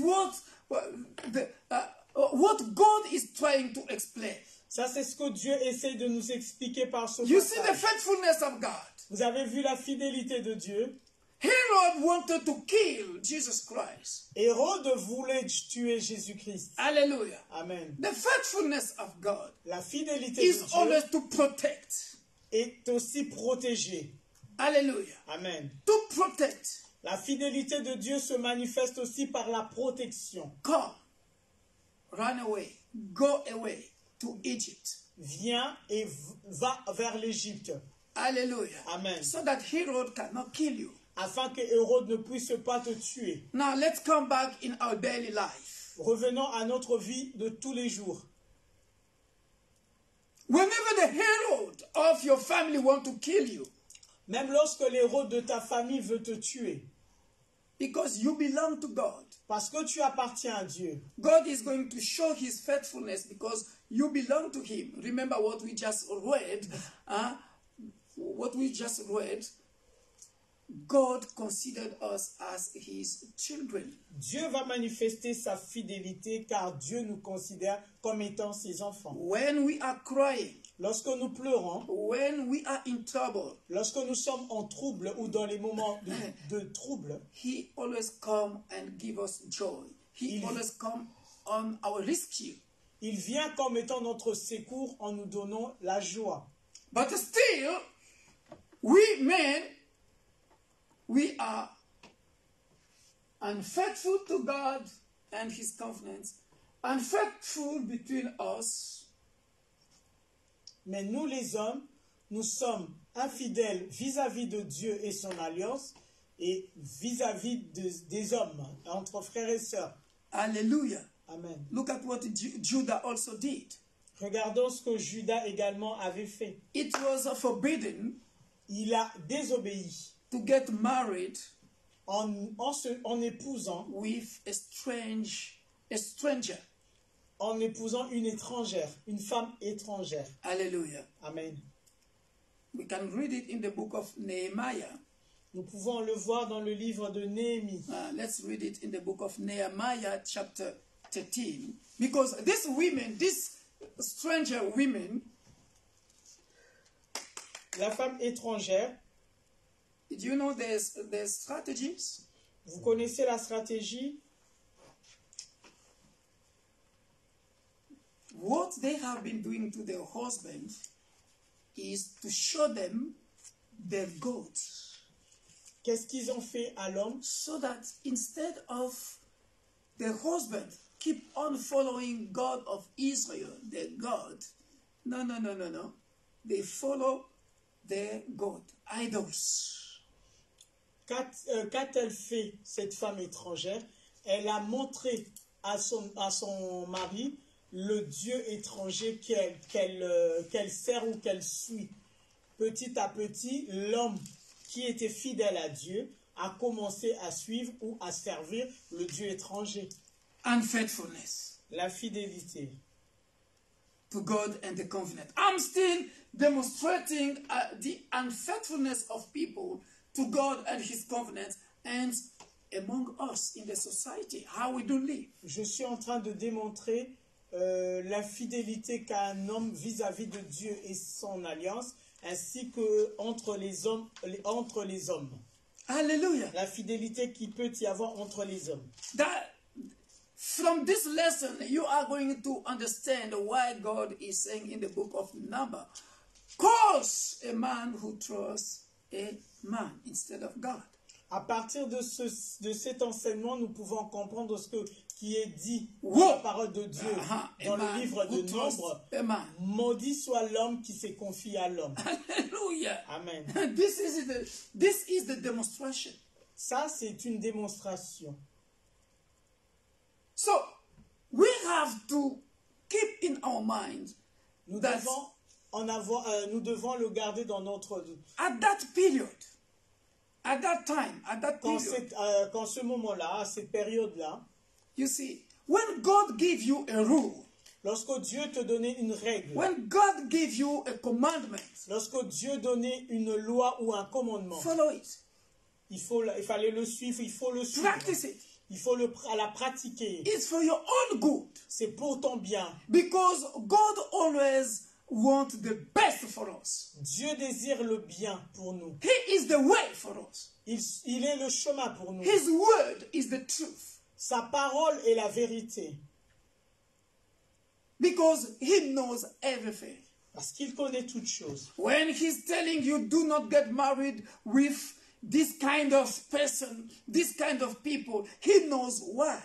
what God is trying to explain. Ça, c'est ce que Dieu essaie de nous expliquer par ce You see the passage. faithfulness of God. Vous avez vu la fidélité de Dieu. Herod wanted to kill Jesus Christ. Hérode voulait tuer Jésus-Christ. Hallelujah. Amen. The faithfulness of God La fidélité is de Dieu always to protect. est aussi protégée. Hallelujah. Amen. To protect. La fidélité de Dieu se manifeste aussi par la protection. Come, run away, go away to Egypt. Viens et va vers l'Égypte. Hallelujah. Amen. So that Herod cannot kill you. Afin que Hérode ne puisse pas te tuer. Now let's come back in our daily life. Revenons à notre vie de tous les jours. Whenever the Herod of your family want to kill you, Même lorsque l'Hérode de ta famille veut te tuer, because you belong to God, parce que tu appartiens à Dieu, God is going to show his faithfulness because you belong to him. Remember what we just read. God considered us as his children. Dieu va manifester sa fidélité car Dieu nous considère comme étant ses enfants. When we are crying, Lorsque nous pleurons, when we are in trouble, lorsque nous sommes en trouble ou dans les moments de trouble, he always come and give us joy. He always come on our rescue. il vient comme étant notre secours en nous donnant la joie. But still, we men, we are unfaithful to God and his covenants, unfaithful between us. Mais nous les hommes, nous sommes infidèles vis-à-vis de Dieu et son alliance et vis-à-vis des hommes, entre frères et sœurs. Hallelujah. Amen. Look at what Judah also did. Regardons ce que Judas également avait fait. It was forbidden Il a désobéi to get married en épousant with a stranger. En épousant une étrangère, une femme étrangère. Hallelujah. Amen. We can read it in the book of Nehemiah. Nous pouvons le voir dans le livre de Néhémie. Let's read it in the book of Nehemiah chapter 13. Because these women, these stranger women, La femme étrangère, do you know there's strategies? vous connaissez la stratégie? What they have been doing to their husband is to show them their goats, Qu'est-ce qu'ils ont fait à l'homme? so that instead of the husband keep on following God of Israel, their God, no, they follow their God, idols. Qu'a-t-elle fait, cette femme étrangère? Elle a montré à son mari le Dieu étranger qu'elle sert ou qu'elle suit. Petit à petit, l'homme qui était fidèle à Dieu a commencé à suivre ou à servir le Dieu étranger. Unfaithfulness La fidélité to God and the covenant. I'm still demonstrating the unfaithfulness of people to God and his covenant and among us in the society, how we do live. Je suis en train de démontrer la fidélité qu'a un homme vis-à-vis de Dieu et son alliance, ainsi que entre les hommes. Hallelujah. La fidélité qui peut y avoir entre les hommes. That from this lesson, you are going to understand why God is saying in the book of Numbers, curse a man who trusts a man instead of God. À partir de cet enseignement, nous pouvons comprendre ce qui est dit dans Wow. la parole de Dieu dans le livre de Nombre. Maudit soit l'homme qui se confie à l'homme. Hallelujah. Amen. This is the demonstration. Ça, c'est une démonstration. So we have to keep in our mind Nous that devons le garder dans notre... at that period, at that time, at that period, Quand ce moment-là, à cette période-là, you see, when God gave you a rule, lorsque Dieu te donnait une règle, when God gave you a commandment, lorsque Dieu donnait une loi ou un commandement, follow it, il fallait le suivre, il faut le suivre. practice it. Il faut la pratiquer. It's for your own good, C'est pour ton bien. because God always wants the best for us. Dieu désire le bien pour nous. He is the way for us. Il est le chemin pour nous. His word is the truth, Sa parole est la vérité. because he knows everything. Parce qu'il connaît toutes choses. When he's telling you, do not get married with this kind of person, this kind of people, he knows why.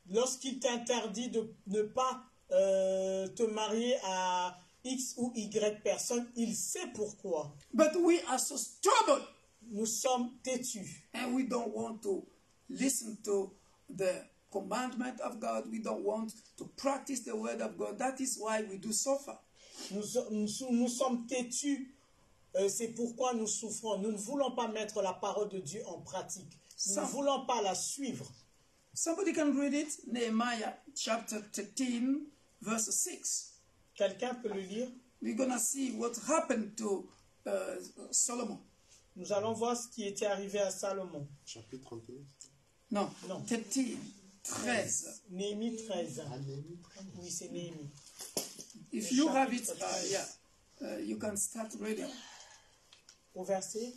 Lorsqu'il t'interdit de ne pas te marier à X ou Y personne, il sait pourquoi. But we are so stubborn, Nous sommes têtus. and we don't want to listen to the commandment of God. We don't want to practice the word of God. That is why we do suffer. Nous sommes têtus. C'est pourquoi nous souffrons. Nous ne voulons pas mettre la parole de Dieu en pratique. Nous ne voulons pas la suivre. Somebody can read it. Nehemiah chapter 13, verse 6. Quelqu'un peut le lire? We're going to see what happened to Solomon. Nous allons voir ce qui était arrivé à Salomon. Chapitre 31. Non, Non. 13. Néhémie 13. Oui, c'est Néhémie. If you have it, you can start reading. Au verset,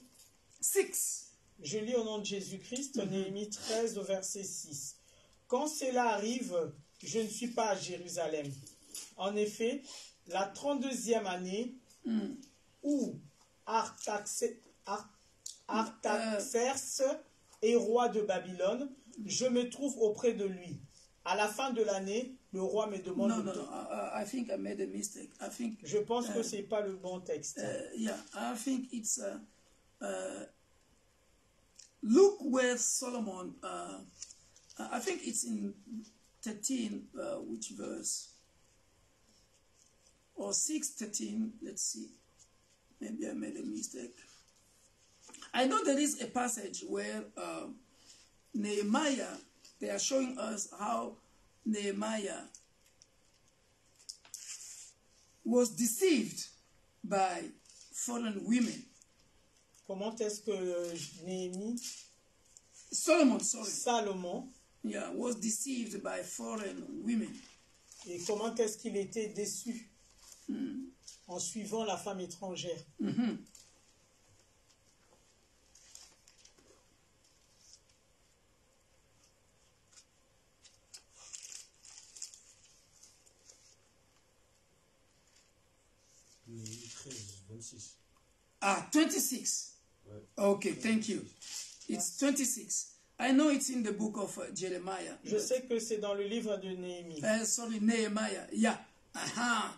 6. je lis au nom de Jésus-Christ, Néhémie 13 au verset 6. Quand cela arrive, je ne suis pas à Jérusalem. En effet, la 32e année où Artaxerxès est roi de Babylone, je me trouve auprès de lui. À la fin de l'année, le roi me demande... No, I think I made a mistake. I think, Je pense que ce n'est pas le bon texte. yeah, I think it's, look where Solomon, I think it's in 13, which verse? Or 6:13, let's see. Maybe I made a mistake. I know there is a passage where Nehemiah, they are showing us how Nehemiah was deceived by foreign women. Comment est-ce que Néhémie, Salomon, yeah, was deceived by foreign women. et comment est-ce qu'il était déçu en suivant la femme étrangère? Néhémie 13, 26. Ah, 26. Okay, thank you. It's 26. I know it's in the book of Jeremiah. Je sais que c'est dans le livre de Néhémie. Sorry, Nehemiah. Yeah.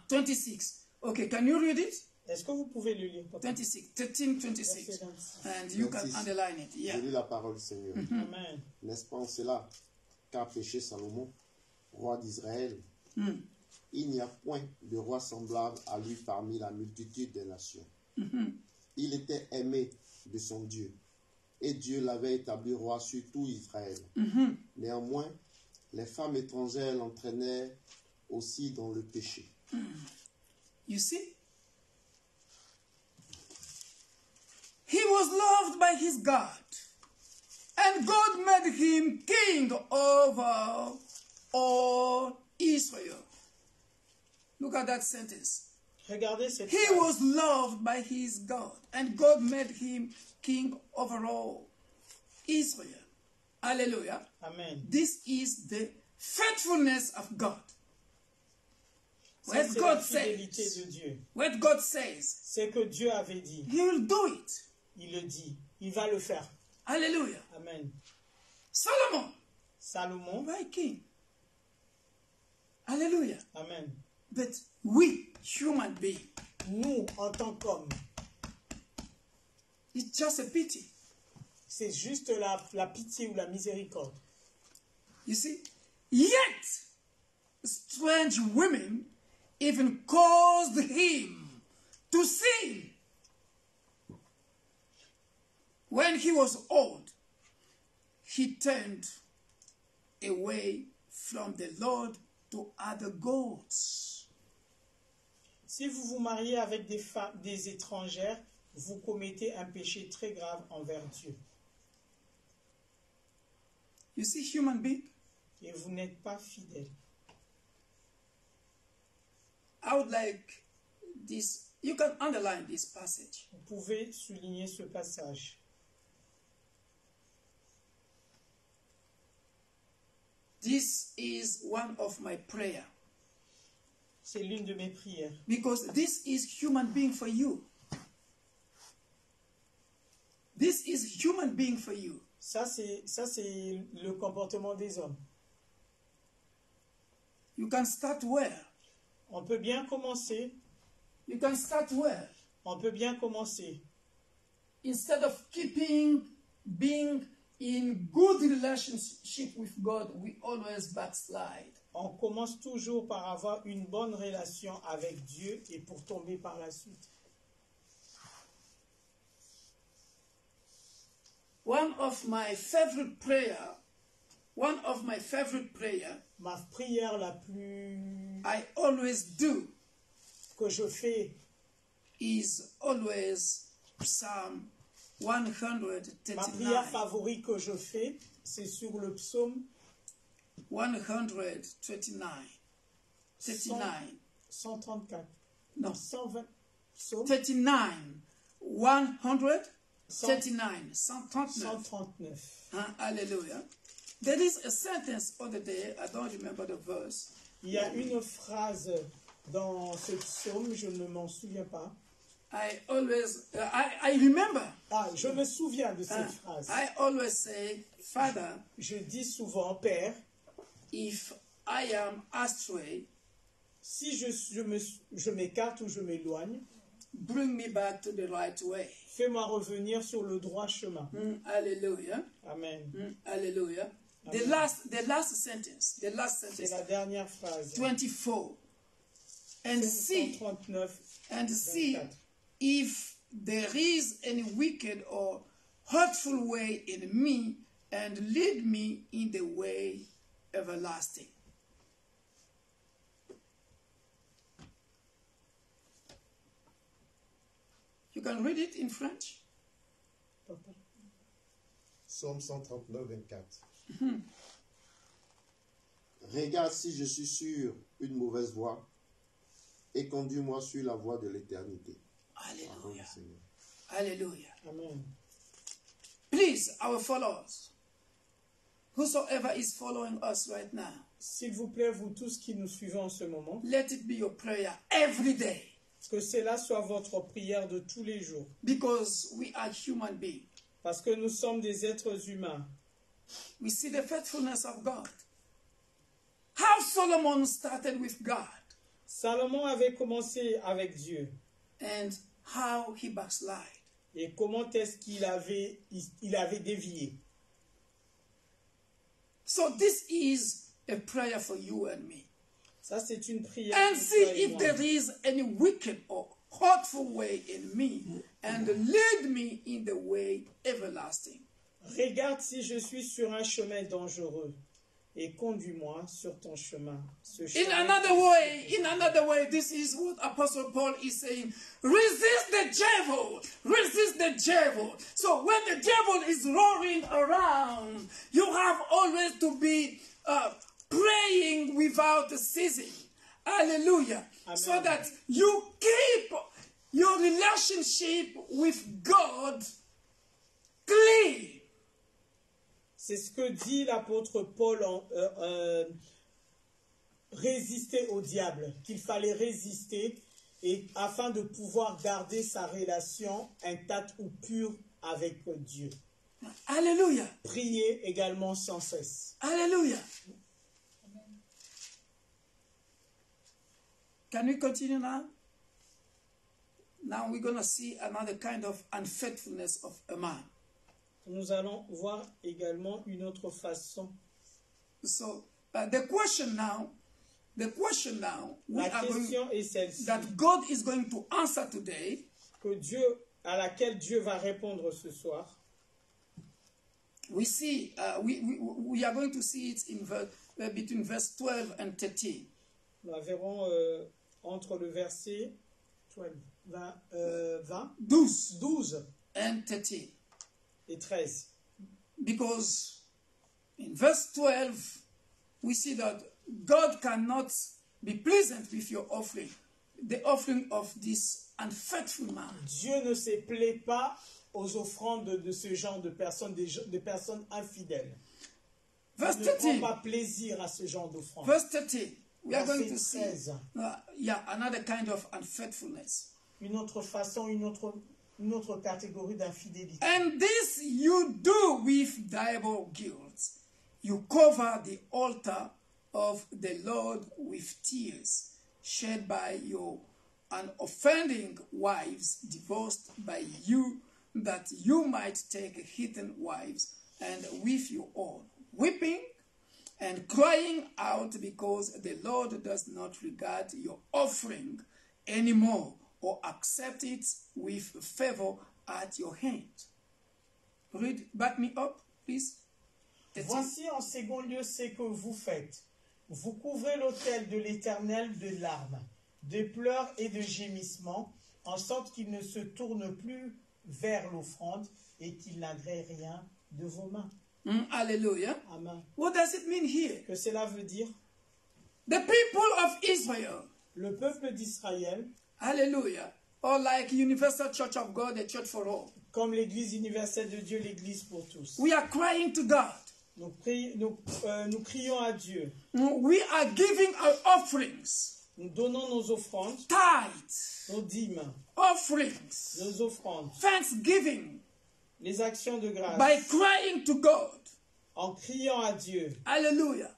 26. Okay, can you read it? Est-ce que vous pouvez le lire? 26, 13, 26. Verset 26. And you can 26. underline it. Yeah. Je lis la parole du Seigneur. Amen. N'est-ce pas en cela qu'a péché Salomon, roi d'Israël? Il n'y a point de roi semblable à lui parmi la multitude des nations. Il était aimé de son Dieu, et Dieu l'avait établi roi sur tout Israël. Néanmoins, les femmes étrangères l'entraînaient aussi dans le péché. You see? He was loved by his God, and God made him king over all Israel. Look at that sentence. Regardez cette He phrase. was loved by his God, and God made him king over all Israel. Hallelujah. Amen. This is the faithfulness of God. Ça, What c'est la God fidélité says, de Dieu. what God says, C'est que Dieu avait dit. he will do it. Il le dit. Il va le faire. Hallelujah. Amen. Solomon, Salomon. my king. Hallelujah. Amen. But we, human beings, Nous, en tant qu'hommes, it's just a pity. c'est juste la pitié ou la miséricorde. You see? Yet, strange women even caused him to sin. When he was old, he turned away from the Lord to other gods. Si vous vous mariez avec des femmes, des étrangères, vous commettez un péché très grave envers Dieu. You see, human being, Et vous n'êtes pas fidèle. I would like this, you can underline this passage. Vous pouvez souligner ce passage. This is one of my prayer, C'est l'une de mes prières. because this is human being for you. This is human being for you. Ça, c'est le comportement des hommes. You can start where? On peut bien commencer. You can start where? On peut bien commencer. Instead of being in good relationship with God, we always backslide. On commence toujours par avoir une bonne relation avec Dieu et pour tomber par la suite. One of my favorite prayer, Ma prière la plus I always do que je fais, is always Psalm Ma prière 139. favorite que je fais, c'est sur le psaume 139. 39. 134. No. 120. Psaume 39. 139. 139. 139. Hallelujah. There is a sentence other day, I don't remember the verse. Il y a une phrase dans ce psaume, je ne m'en souviens pas. I always, I remember. Ah, je me souviens de cette phrase. I always say, Father, Je dis souvent, Père, if I am astray, si je m'écarte ou je m'éloigne, bring me back to the right way. fais-moi revenir sur le droit chemin. Hallelujah. Amen. Hallelujah. The Amen. last sentence. The last C'est sentence. la dernière phrase. 24. And Psaume see, 139. and see 24. if there is any wicked or hurtful way in me, and lead me in the way everlasting. You can read it in French. Psaume 139, 24. Regarde si je suis sur une mauvaise voie et conduis-moi sur la voie de l'éternité. Pardon, Hallelujah. Seigneur. Hallelujah. Amen. Please, our followers, whosoever is following us right now, S'il vous plaît, vous tous qui nous suivez en ce moment, let it be your prayer every day, que cela soit votre prière de tous les jours. because we are human beings. Parce que nous sommes des êtres humains. We see the faithfulness of God. How Solomon started with God Salomon avait commencé avec Dieu. and how he backslid. Et comment est-ce qu'il avait dévié? So this is a prayer for you and me. Ça, c'est une prière. And pour see toi et if moi. there is any wicked or hurtful way in me, and lead me in the way everlasting. Regarde si je suis sur un chemin dangereux et conduis-moi sur ton chemin. Ce In chemin another way, this is what Apostle Paul is saying. Resist the devil. Resist the devil. So when the devil is roaring around, you have always to be praying without ceasing. Hallelujah. Amen. So that you keep your relationship with God clean. C'est ce que dit l'apôtre Paul résister au diable, qu'il fallait résister et afin de pouvoir garder sa relation intacte ou pure avec Dieu. Hallelujah. Prier également sans cesse. Hallelujah. Can we continue now? Now we're going to see another kind of unfaithfulness of a man. Nous allons voir également une autre façon. So the question now we La are going, question est celle-ci, that God is going to answer today à laquelle Dieu va répondre ce soir. we see we are going to see it in between verse 12 and 13. Nous la verrons entre le verset 20 12 and 13. et 13. Because in verse 12 we see that God cannot be pleasant with your offering, the offering of this unfaithful man. Dieu ne se plaît pas aux offrandes de ce genre de personnes, des personnes infidèles. Verse Il ne prend 13. pas plaisir à ce genre d'offrande. Verse 13. We are going to Verset see 13. another kind of unfaithfulness. Une autre façon, une autre catégorie d'infidélité. And this you do with double guilt. You cover the altar of the Lord with tears shed by your unoffending wives divorced by you, that you might take heathen wives, and with your own weeping and crying out, because the Lord does not regard your offering anymore, or accept it with favor at your hand. Read, back me up, please. Voici en second lieu ce que vous faites. Vous couvrez l'autel de l'Éternel de larmes, de pleurs et de gémissements, en sorte qu'il ne se tourne plus vers l'offrande et qu'il n'agrée rien de vos mains. Hallelujah. Amen. What does it mean here? Que cela veut dire, The people of Israel, le peuple d'Israël, hallelujah, or like Universal Church of God, the church for all. comme l'Église universelle de Dieu, l'Église pour tous. We are crying to God. Nous crions à Dieu. We are giving our offerings, Nous donnons nos offrandes, tithes, nos dîmes, offerings, nos offrandes, thanksgiving, les actions de grâce, by crying to God. en criant à Dieu. Hallelujah.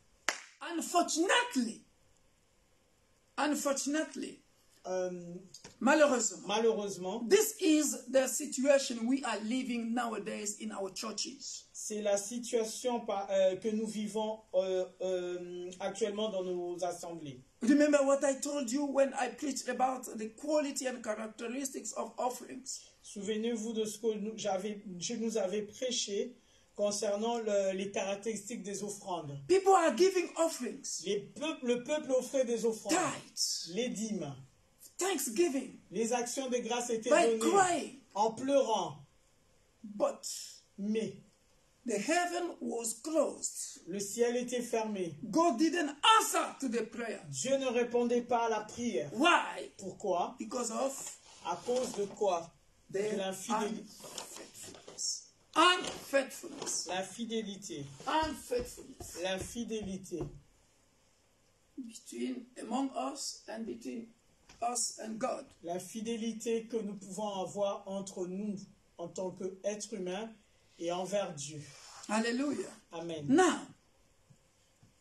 Unfortunately, malheureusement, Malheureusement, this is the situation we are living nowadays in our churches. c'est la situation que nous vivons actuellement dans nos assemblées. Remember what I told you when I preached about the quality and characteristics of offerings. Souvenez-vous de ce que je nous avais prêché concernant les caractéristiques des offrandes. People are giving offerings, Le peuple offrait des offrandes, tithes, les dîmes, thanksgiving, les actions de grâce étaient by données crying. en pleurant. But Mais the heaven was closed. le ciel était fermé. God didn't answer to the prayer. Dieu ne répondait pas à la prière. Why? Pourquoi? Because of À cause de quoi? De their l'infidélité. unfaithfulness. Unfaithfulness. L'infidélité. Unfaithfulness. L'infidélité. Among us and between us and God. L'infidélité que nous pouvons avoir entre nous en tant qu'êtres humains et envers Dieu. Hallelujah. Amen. Now,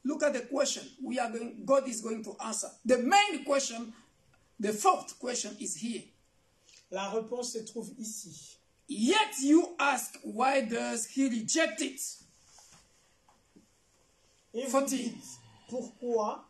look at the question. God is going to answer. The main question, the fourth question is here. La réponse se trouve ici. Yet you ask, why does he reject it? Et vous 14. dites, pourquoi?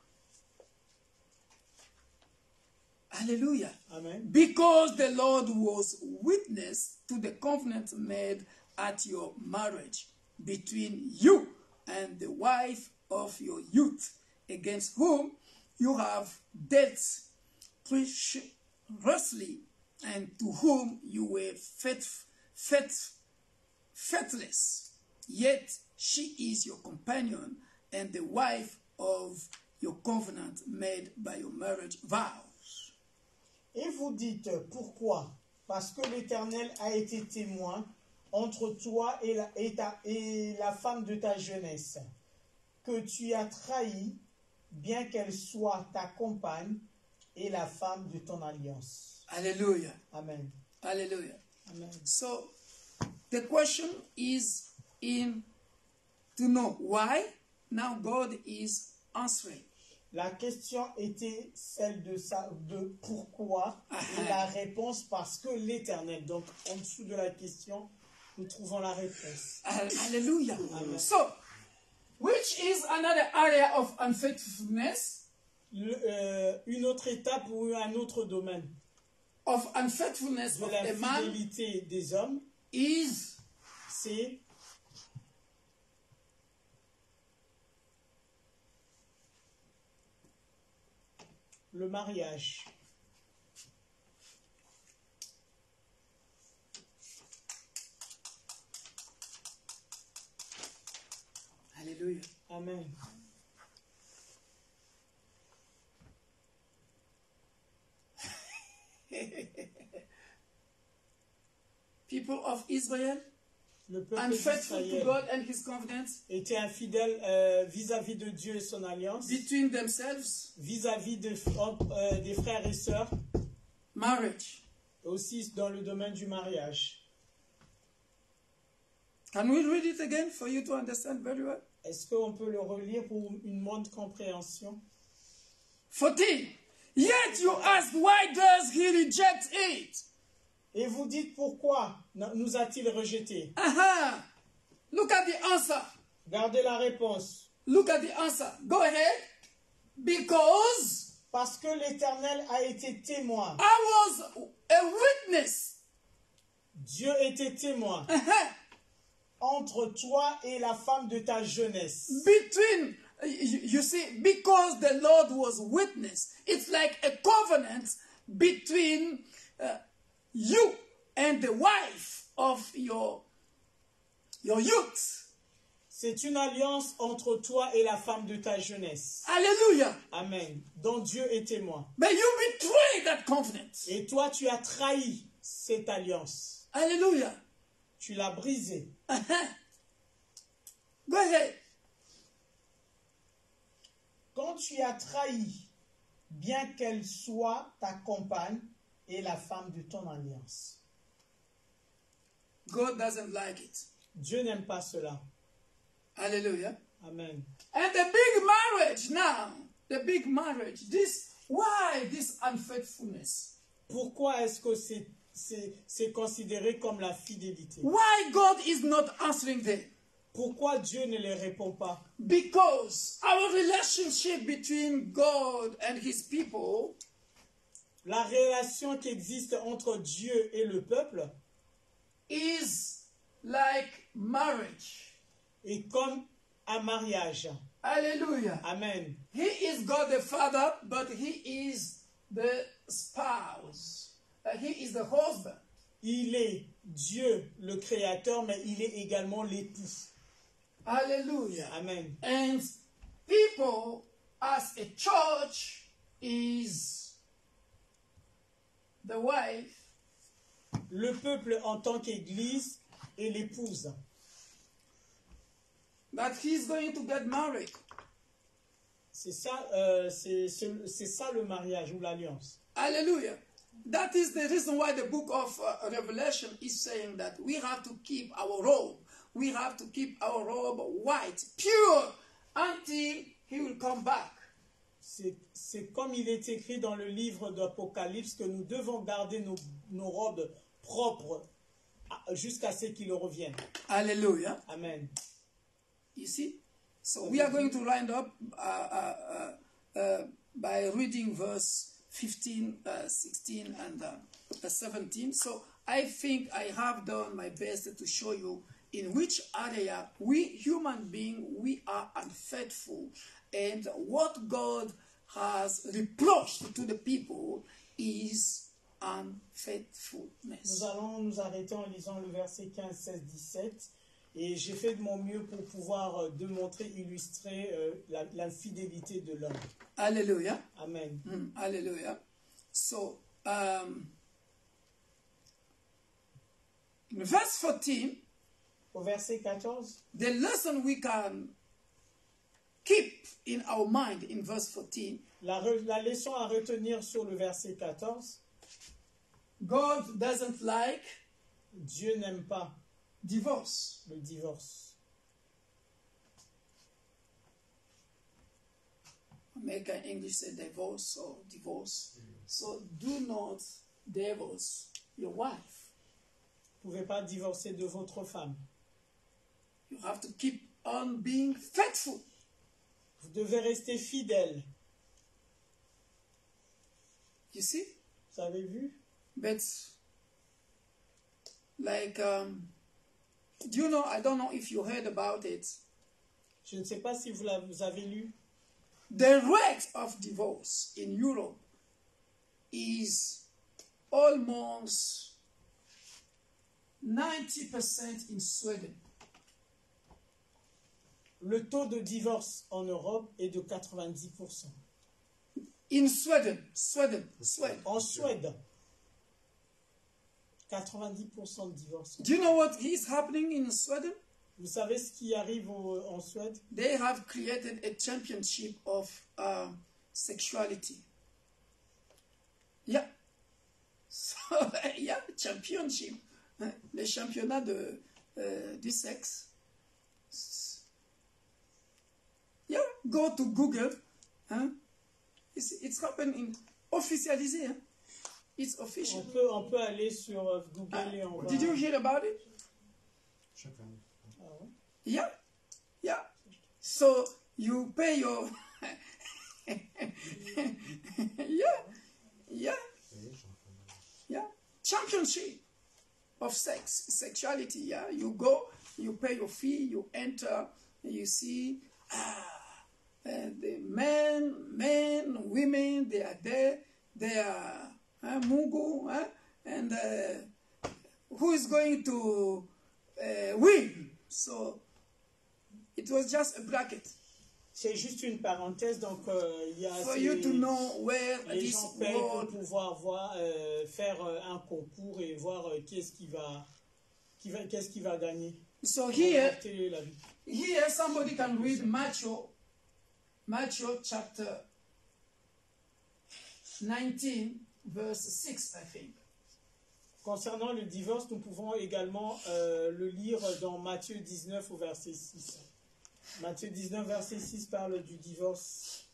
Hallelujah. Amen. Because the Lord was witness to the covenant made at your marriage between you and the wife of your youth, against whom you have dealt treacherously, and to whom you were faithless. Yet she is your companion and the wife of your covenant made by your marriage vows. Et vous dites, pourquoi? Parce que l'Éternel a été témoin entre toi et la femme de ta jeunesse, que tu as trahi, bien qu'elle soit ta compagne et la femme de ton alliance. Hallelujah. Amen. Hallelujah. Amen. So the question is to know why. Now God is answering. La question était celle de pourquoi et la réponse parce que l'Éternel. Donc en dessous de la question, nous trouvons la réponse. Hallelujah. Amen. So, which is another area of unfaithfulness? Une autre étape ou un autre domaine Of unfaithfulness de of a man l'infidélité des hommes, c'est le mariage. Hallelujah. Amen. People of Israel, Le peuple unfaithful to d'Israël God and his covenants, était infidèle vis-à-vis de Dieu et son alliance, between themselves, vis-à-vis des frères et sœurs, marriage. et aussi dans le domaine du mariage. Can we read it again for you to understand very well? Est-ce qu'on peut le relire pour une bonne compréhension? 14. Yet you ask, why does he reject it? Et vous dites pourquoi nous a-t-il rejetés? Aha! Look at the answer. Gardez la réponse. Look at the answer. Go ahead. Because Parce que l'Éternel a été témoin. I was a witness. Dieu était témoin Aha. entre toi et la femme de ta jeunesse. Between, you see, because the Lord was witness, it's like a covenant between you and the wife of your youth. C'est une alliance entre toi et la femme de ta jeunesse. Hallelujah. Amen. Dont Dieu est témoin. But you betrayed that covenant. Et toi, tu as trahi cette alliance. Hallelujah. Tu l'as brisée. Go ahead. Quand tu as trahi, bien qu'elle soit ta compagne et la femme de ton alliance. God doesn't like it. Dieu n'aime pas cela. Hallelujah. Amen. And the big marriage now, why this unfaithfulness? Pourquoi est-ce que c'est considéré comme la fidélité? Why God is not answering them? Pourquoi Dieu ne les répond pas? Because our relationship between God and his people La relation qui existe entre Dieu et le peuple is like marriage. est comme un mariage. Hallelujah. Amen. He is God the Father, but he is the spouse. He is the husband. Il est Dieu le créateur, mais il est également l'époux. Hallelujah. Amen. And people as a church is the wife. Le peuple en tant qu'église est l'épouse. But he's going to get married. C'est ça, c'est ça le mariage ou l'alliance. Hallelujah. That is the reason why the book of Revelation is saying that we have to keep our robe. We have to keep our robe white, pure, until he will come back. C'est comme il est écrit dans le livre d'Apocalypse que nous devons garder nos robes propres jusqu'à ce qu'il revienne. Hallelujah. Amen. You see? So we are going to round up by reading verse 15, 16, and 17. So I think I have done my best to show you in which area we human beings, we are unfaithful, and what God has reproached to the people is unfaithfulness. Nous allons nous arrêter en lisant le verset 15, 16, 17. Et j'ai fait de mon mieux pour pouvoir démontrer, illustrer l'infidélité de l'homme. Hallelujah. Amen. Hallelujah. So, in verse 14, Au verset 14, the lesson we can keep in our mind in verse 14, la leçon à retenir sur le verset 14, God doesn't like Dieu n'aime pas divorce. le divorce. American English say divorce or divorce. So do not divorce your wife. Vous ne pouvez pas divorcer de votre femme. You have to keep on being faithful. Vous devez rester fidèle. You see? Vous avez vu? But like, do you know, I don't know if you heard about it. Je ne sais pas si vous avez lu. The rate of divorce in Europe is almost 90% in Sweden. Le taux de divorce en Europe est de 90%. In Sweden. En Suède, 90% de divorce. Do you know what is happening in Sweden? Vous savez ce qui arrive en Suède? They have created a championship of sexuality. Yeah. So, yeah, championship. Le championnat du sexe. Yeah, go to Google. It's happening. Officialisé. It's official. On peut aller sur Google et on va... Did you hear about it? Chaque année. Ah ouais? Yeah. So you pay your... Yeah. Championship of sexuality. Yeah, you go, you pay your fee, you enter, and you see the men, women. They are there. They are Mungu, and who is going to win. So it was just a bracket C'est juste une parenthèse, donc il y a for you to know where les this gens payent pour world. pouvoir voir, faire un concours et voir qu'est-ce qui va gagner. So here, Remporter la vie. here somebody can read Matthew chapter 19, verse 6, I think. Concernant le divorce, nous pouvons également le lire dans Matthieu 19 au verset 6. Matthieu 19, verset 6 parle du divorce.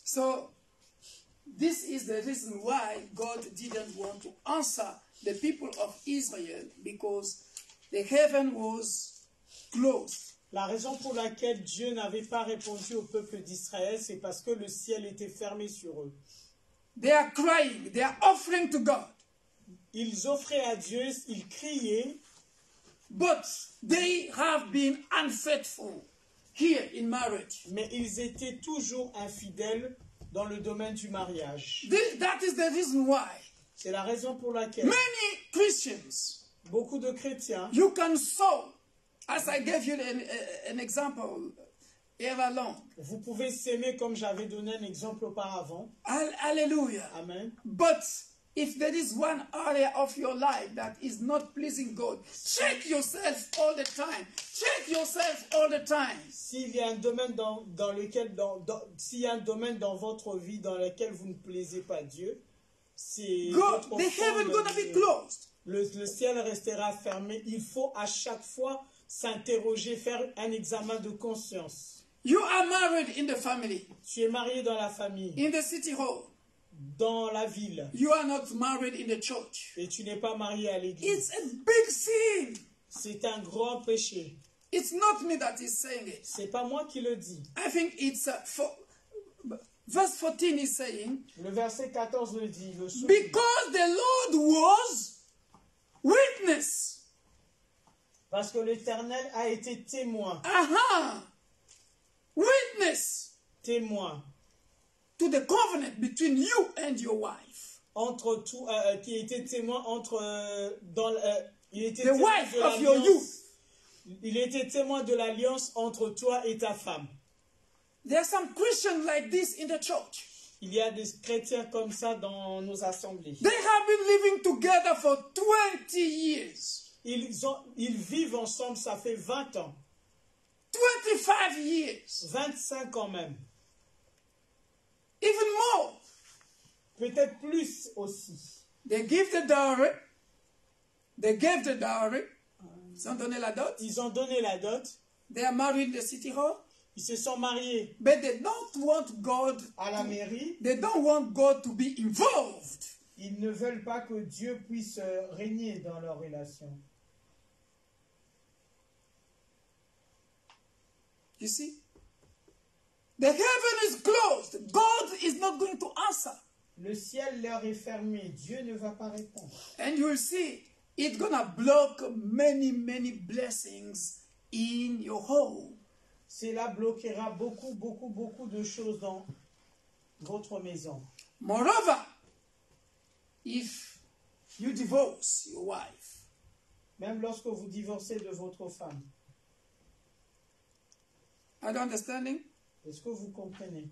So this is the reason why God didn't want to answer the people of Israel, because the heaven was closed. La raison pour laquelle Dieu n'avait pas répondu au peuple d'Israël, c'est parce que le ciel était fermé sur eux. They are crying, they are offering to God, Ils offraient à Dieu, ils criaient, but they have been unfaithful here in marriage. mais ils étaient toujours infidèles dans le domaine du mariage. That is the reason why C'est la raison pour laquelle many Christians, beaucoup de chrétiens, you can sow, as I gave you an example earlier long. vous pouvez s'aimer comme j'avais donné un exemple auparavant. Hallelujah. Amen. But if there is one area of your life that is not pleasing God, check yourself all the time. Check yourself all the time. S'il y a un domaine dans lequel, s'il y a un domaine dans votre vie dans lequel vous ne plaisez pas Dieu, c'est God, votre the heaven forme gonna de- be closed. le ciel restera fermé. Il faut à chaque fois s'interroger, faire un examen de conscience. You are married in the family, Tu es marié dans la famille, in the city hall. dans la ville, You are not married in the church. et tu n'es pas marié à l'église. It's a big sin. C'est un grand péché. It's not me that is saying it. C'est pas moi qui le dis. I think it's verse 14 is saying, Le verset 14 le dit. Le sou- because the Lord was witness. Parce que l'Éternel a été témoin. Aha! Witness Témoin. to the covenant between you and your wife. Entre tout, qui était témoin entre il était The témoin wife de of your l'alliance. youth. Il était témoin de l'alliance entre toi et ta femme. There are some Christians like this in the church. Il y a des chrétiens comme ça dans nos assemblées. They have been living together for 20 years, Ils vivent ensemble, ça fait 20 ans, 25 years, 25 ans même, even more. peut-être plus aussi. They give the dowry. They gave the dowry. Ils ont donné la dot. Ils ont donné la dot, They are married in the city hall. ils se sont mariés But they don't want God. à la mairie. They don't want God to be involved. Ils ne veulent pas que Dieu puisse régner dans leur relation. You see? The heaven is closed. God is not going to answer. Le ciel leur est fermé, Dieu ne va pas répondre. And you will see it's gonna block many, many blessings in your home. Cela bloquera beaucoup, beaucoup, beaucoup de choses dans votre maison. Moreover, if you divorce your wife, Même lorsque vous divorcez de votre femme. are you understanding? Est-ce que vous comprenez?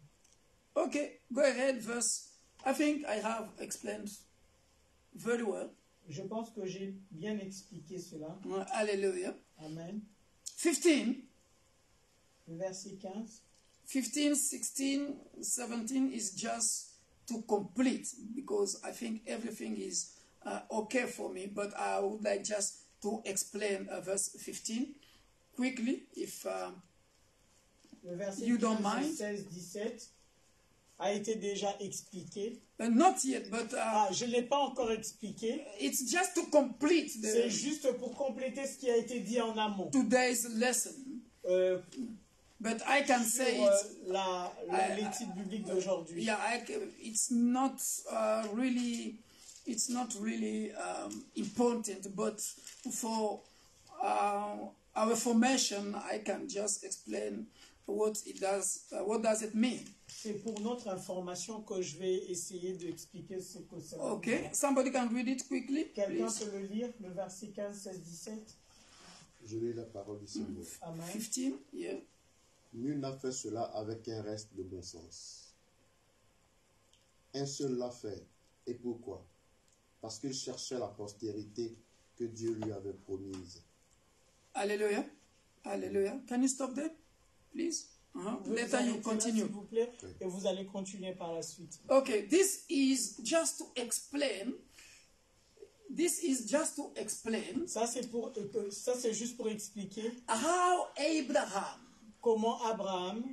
Okay, go ahead, verse. I think I have explained very well. Je pense que j'ai bien expliqué cela. Hallelujah. Amen. 15, Le verset 15. 15, 16, 17 is just to complete, because I think everything is okay for me, but I would like just to explain verse 15 quickly, if Le verset You don't 15, mind? 16, 17 a été déjà expliqué. not yet, but Je ne l'ai pas encore expliqué. it's just to complete C'est the juste pour compléter ce qui a été dit en amont. today's lesson. But I can sur say it. l'étude biblique d'aujourd'hui. Yeah, it's not really important, but for our formation, I can just explain what it does. What does it mean? C'est pour notre information que je vais essayer d'expliquer ce que ça veut dire. Okay, somebody can read it quickly, Quelqu'un please. peut le lire, le verset 15, 16, 17. Je lis la parole du Seigneur. Amen. 15, yeah. Nul n'a fait cela avec un reste de bon sens. Un seul l'a fait. Et pourquoi? Parce qu'il cherchait la postérité que Dieu lui avait promise. Hallelujah. Hallelujah. Can you stop there, please? Vous Later arrêtez you là, continue. s'il vous plaît, et vous allez continuer par la suite. Okay, this is just to explain. Ça c'est juste pour expliquer How Abraham comment Abraham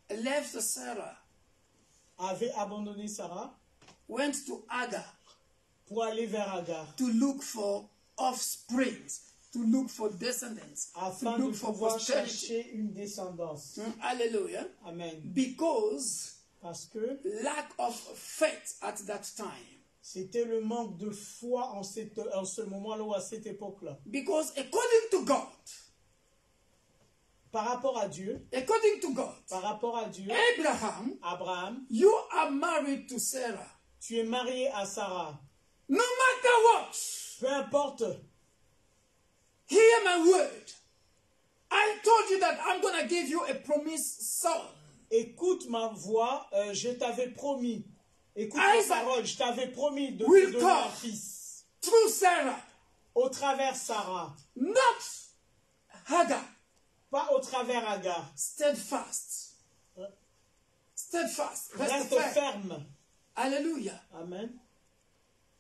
left Sarah, avait abandonné Sarah went to Hagar pour aller vers Agar, to look for offsprings, to look for descendants, to afin de look for pouvoir posterity. chercher une descendance. Hallelujah. Amen. Because Parce que lack of faith at that time. c'était le manque de foi en ce moment-là ou à cette époque-là. Because according to God, Par rapport à Dieu, Abraham, you are married to Sarah. tu es marié à Sarah. No matter what, Peu importe, hear my word. I told you that I'm going to give you a promised son. écoute ma voix, je t'avais promis. Écoute Isaac ma parole, je t'avais promis de will te donner un come. fils. Through Sarah, Au travers Sarah, not Hagar. pas au travers Agar. Steadfast. Steadfast. Reste Reste ferme. ferme. Hallelujah. Amen.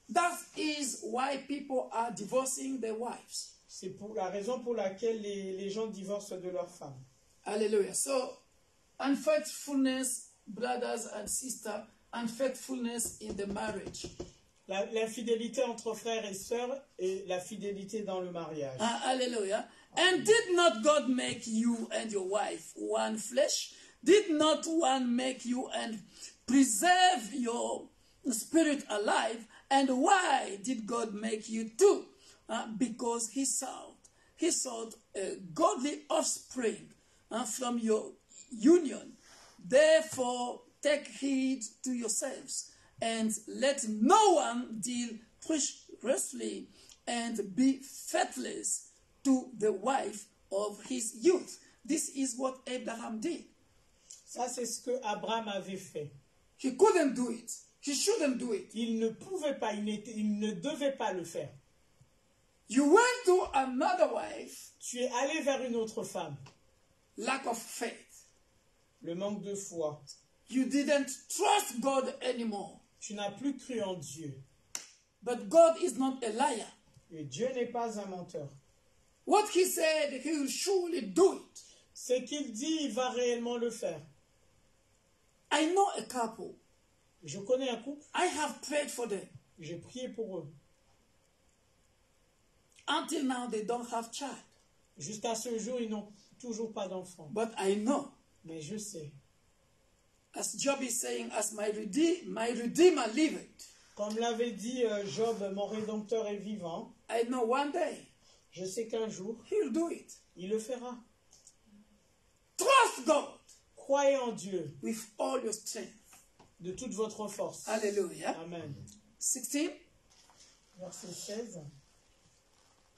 That is why people are divorcing their wives. C'est pour la raison pour laquelle les gens divorcent de leurs femmes. Hallelujah. So, unfaithfulness, brothers and sisters, unfaithfulness in the marriage. L'infidélité entre frères et sœurs et la fidélité dans le mariage. Hallelujah. And did not God make you and your wife one flesh? Did not one make you and preserve your spirit alive? And why did God make you two? Because he sought a godly offspring from your union. Therefore, take heed to yourselves, and let no one deal treacherously and be faithless to the wife of his youth. This is what Abraham did. Ça, c'est ce que Abraham avait fait. He couldn't do it. He shouldn't do it. Il ne pouvait pas, il ne devait pas le faire. You went to another wife. Tu es allé vers une autre femme. Lack of faith. Le manque de foi. You didn't trust God anymore. Tu n'as plus cru en Dieu. But God is not a liar. Et Dieu n'est pas un menteur. What he said, he will surely do it. Ce qu'il dit, il va réellement le faire. I know a couple. Je connais un couple. I have prayed for them. J'ai prié pour eux. Until now, they don't have child. Jusqu'à ce jour, ils n'ont toujours pas d'enfant. But I know, Mais je sais. as Job is saying, as my Redeemer liveth, Comme l'avait dit Job, mon Rédempteur est vivant. I know one day Je sais qu'un jour, he'll do it. il le fera. Trust God Croyez en Dieu with all your strength. de toute votre force. Hallelujah. Amen. 16. Verset 16.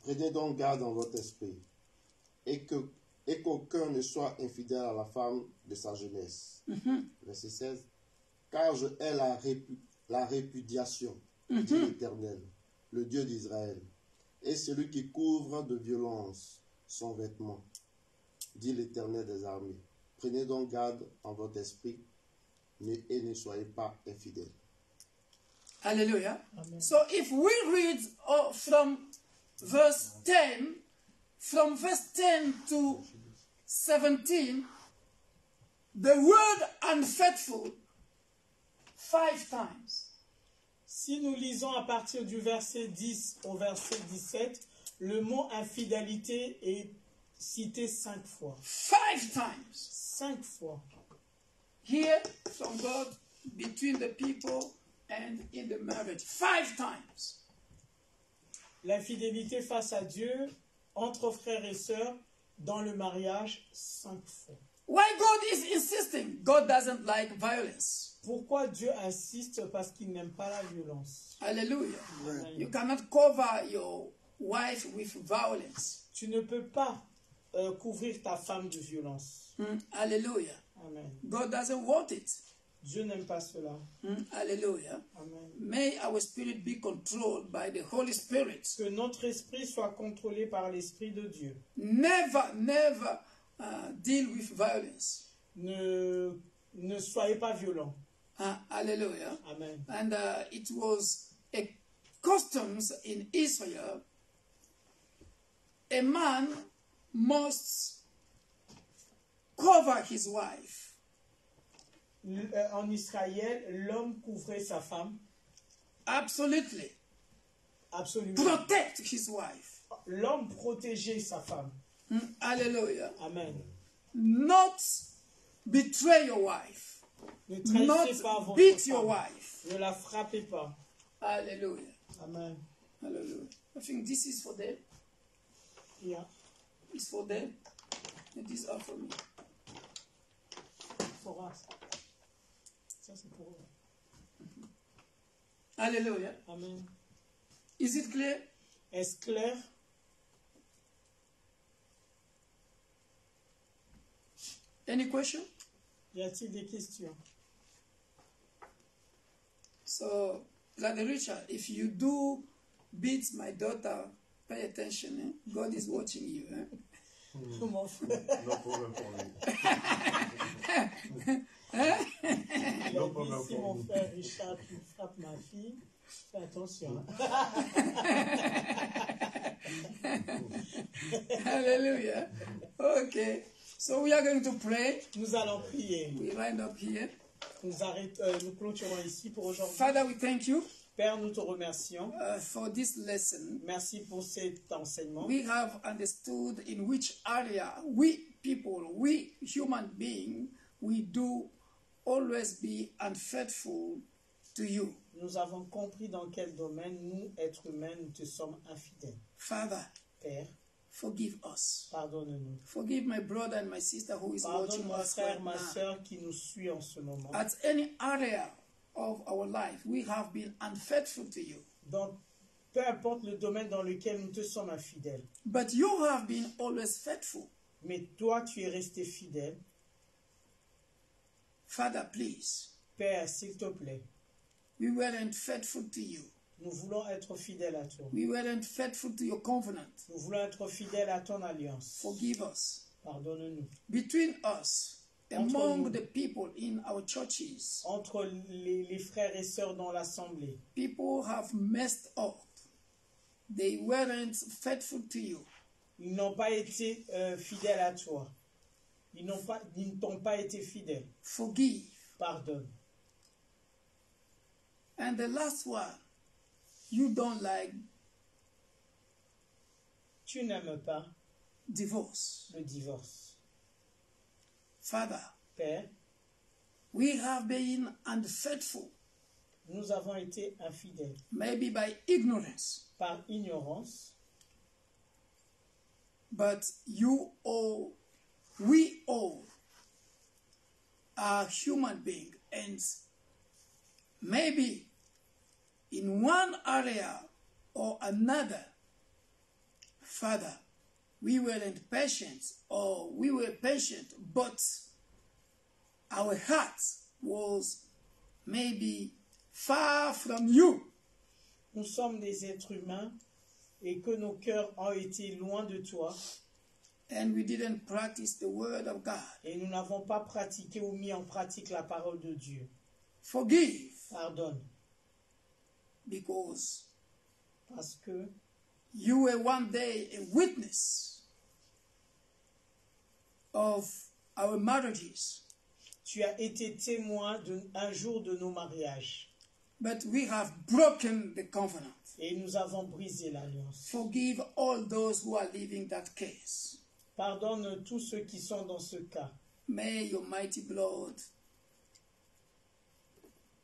Prenez donc garde en votre esprit, et qu'aucun ne soit infidèle à la femme de sa jeunesse. Verset 16. Car je hais la répudiation, dit l'Éternel, le Dieu d'Israël, et celui qui couvre de violence son vêtement, dit l'Éternel des armées. Prenez donc garde en votre esprit, et ne soyez pas infidèles. Hallelujah. Amen. So if we read from verse 10 to 17, the word unfaithful 5 times. Si nous lisons à partir du verset 10 au verset 17, le mot infidélité est cité 5 fois. 5 times. 5 fois. Here from God, between the people and in the marriage. 5 times. L'infidélité face à Dieu, entre frères et sœurs, dans le mariage, 5 fois. Why God is insisting? God doesn't like violence. Pourquoi Dieu insiste? Parce qu'il n'aime pas la violence. Hallelujah. Amen. You cannot cover your wife with violence. Tu ne peux pas couvrir ta femme de violence. Hallelujah. Amen. God doesn't want it. Dieu n'aime pas cela. Hallelujah. Amen. May our spirit be controlled by the Holy Spirit. Que notre esprit soit contrôlé par l'Esprit de Dieu. Never, never deal with violence. Ne soyez pas violents. Hallelujah. Amen. And it was a customs in Israel. A man must cover his wife. En Israël, l'homme couvrait sa femme. Absolutely. Absolument. Protect his wife. L'homme protégeait sa femme. Hallelujah. Amen. Not betray your wife. Ne Not trahissez pas votre beat your femme. wife. Ne la frappez pas. Hallelujah. Amen. Hallelujah. I think this is for them. Yeah. It's for them. And these are for me. For us. Ça, c'est pour eux. Hallelujah. Amen. Is it clear? Est-ce clair? Any question? Y a-t-il des questions? So, Brother Richard, if you do beat my daughter, pay attention. Eh? God is watching you. Eh? Comment faire? No problem for me. Il a No dit, problem si for mon me. frère Richard il frappe ma fille, fais attention. Hallelujah. Okay. So we are going to pray. Nous allons prier. We wind up here. Nous clôturons ici pour aujourd'hui. Father, we thank you Père, nous te remercions. for this lesson. Merci pour cet enseignement. We have understood in which area we people, we human beings, we do always be unfaithful to you. Nous avons compris dans quel domaine, nous, êtres humains, nous te sommes infidèles. Father, Père, forgive us. pardonne-nous. Forgive my brother and my sister who is Pardonne watching mon us frère, right ma now. soeur qui nous suit en ce moment. At any area of our life, we have been unfaithful to you. Donc, peu importe le domaine dans lequel nous te sommes infidèles. But you have been always faithful. Mais toi, tu es resté fidèle. Father, please, Père, s'il te plaît, we weren't faithful to you. nous voulons être fidèles à toi. We weren't faithful to your covenant. Nous voulons être fidèles à ton alliance. Forgive us. Pardonne-nous. Between us, Entre among nous. the people in our churches, Entre les frères et sœurs dans l'assemblée, people have messed up. They weren't faithful to you. ils n'ont pas été fidèles à toi. Ils ne t'ont pas été fidèles. Forgive. Pardonne. And the last one, you don't like Tu n'aimes pas divorce. le divorce. Father, Père, we have been unfaithful, nous avons été infidèles maybe by ignorance, par ignorance, but we all are human beings, and maybe in one area or another, Father, we weren't patient, or we were patient, but our heart was maybe far from you. nous sommes des êtres humains et que nos cœurs ont été loin de toi And we didn't practice the word of God. et nous n'avons pas pratiqué ou mis en pratique la parole de Dieu. Forgive, Pardonne, because parce que you were one day a witness of our marriages, tu as été témoin un jour de nos mariages but we have broken the covenant. et nous avons brisé l'alliance. Forgive all those who are living that case. Pardonne tous ceux qui sont dans ce cas. May your mighty blood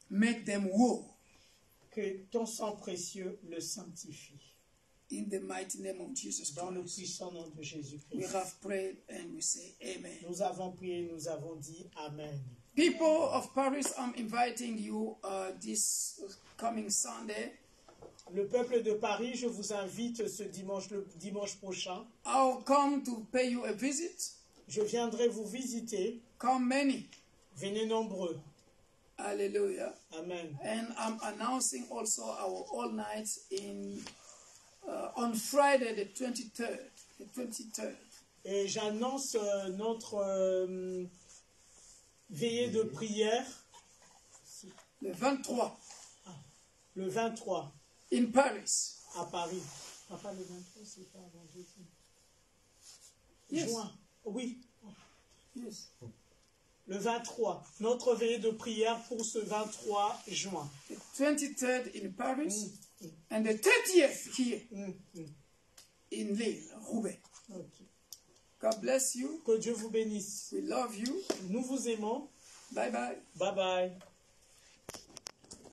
make them whole. Que ton sang précieux le sanctifie. In the mighty name of Jesus Dans le Christ. puissant nom de We Jésus-Christ. have prayed and we say amen. Nous avons prié, nous avons dit Amen. People of Paris, I'm inviting you this coming Sunday. Le peuple de Paris, je vous invite ce dimanche, le dimanche prochain. I'll come to pay you a visit. Je viendrai vous visiter. Come many. Venez nombreux. Hallelujah. Amen. And I'm announcing also our all nights on Friday the 23rd. The 23rd. Et j'annonce notre veillée de prière Le 23 le 23 in Paris. à Paris. Papa, le 23, c'est pas avant jeudi. Yes. Juin. Oui, Yes. le 23. Notre veillée de prière pour ce 23 juin. The 23rd in Paris and the 30th here in Lille, Roubaix. Ok. God bless you. Que Dieu vous bénisse. We love you. Nous vous aimons. Bye bye. Bye bye.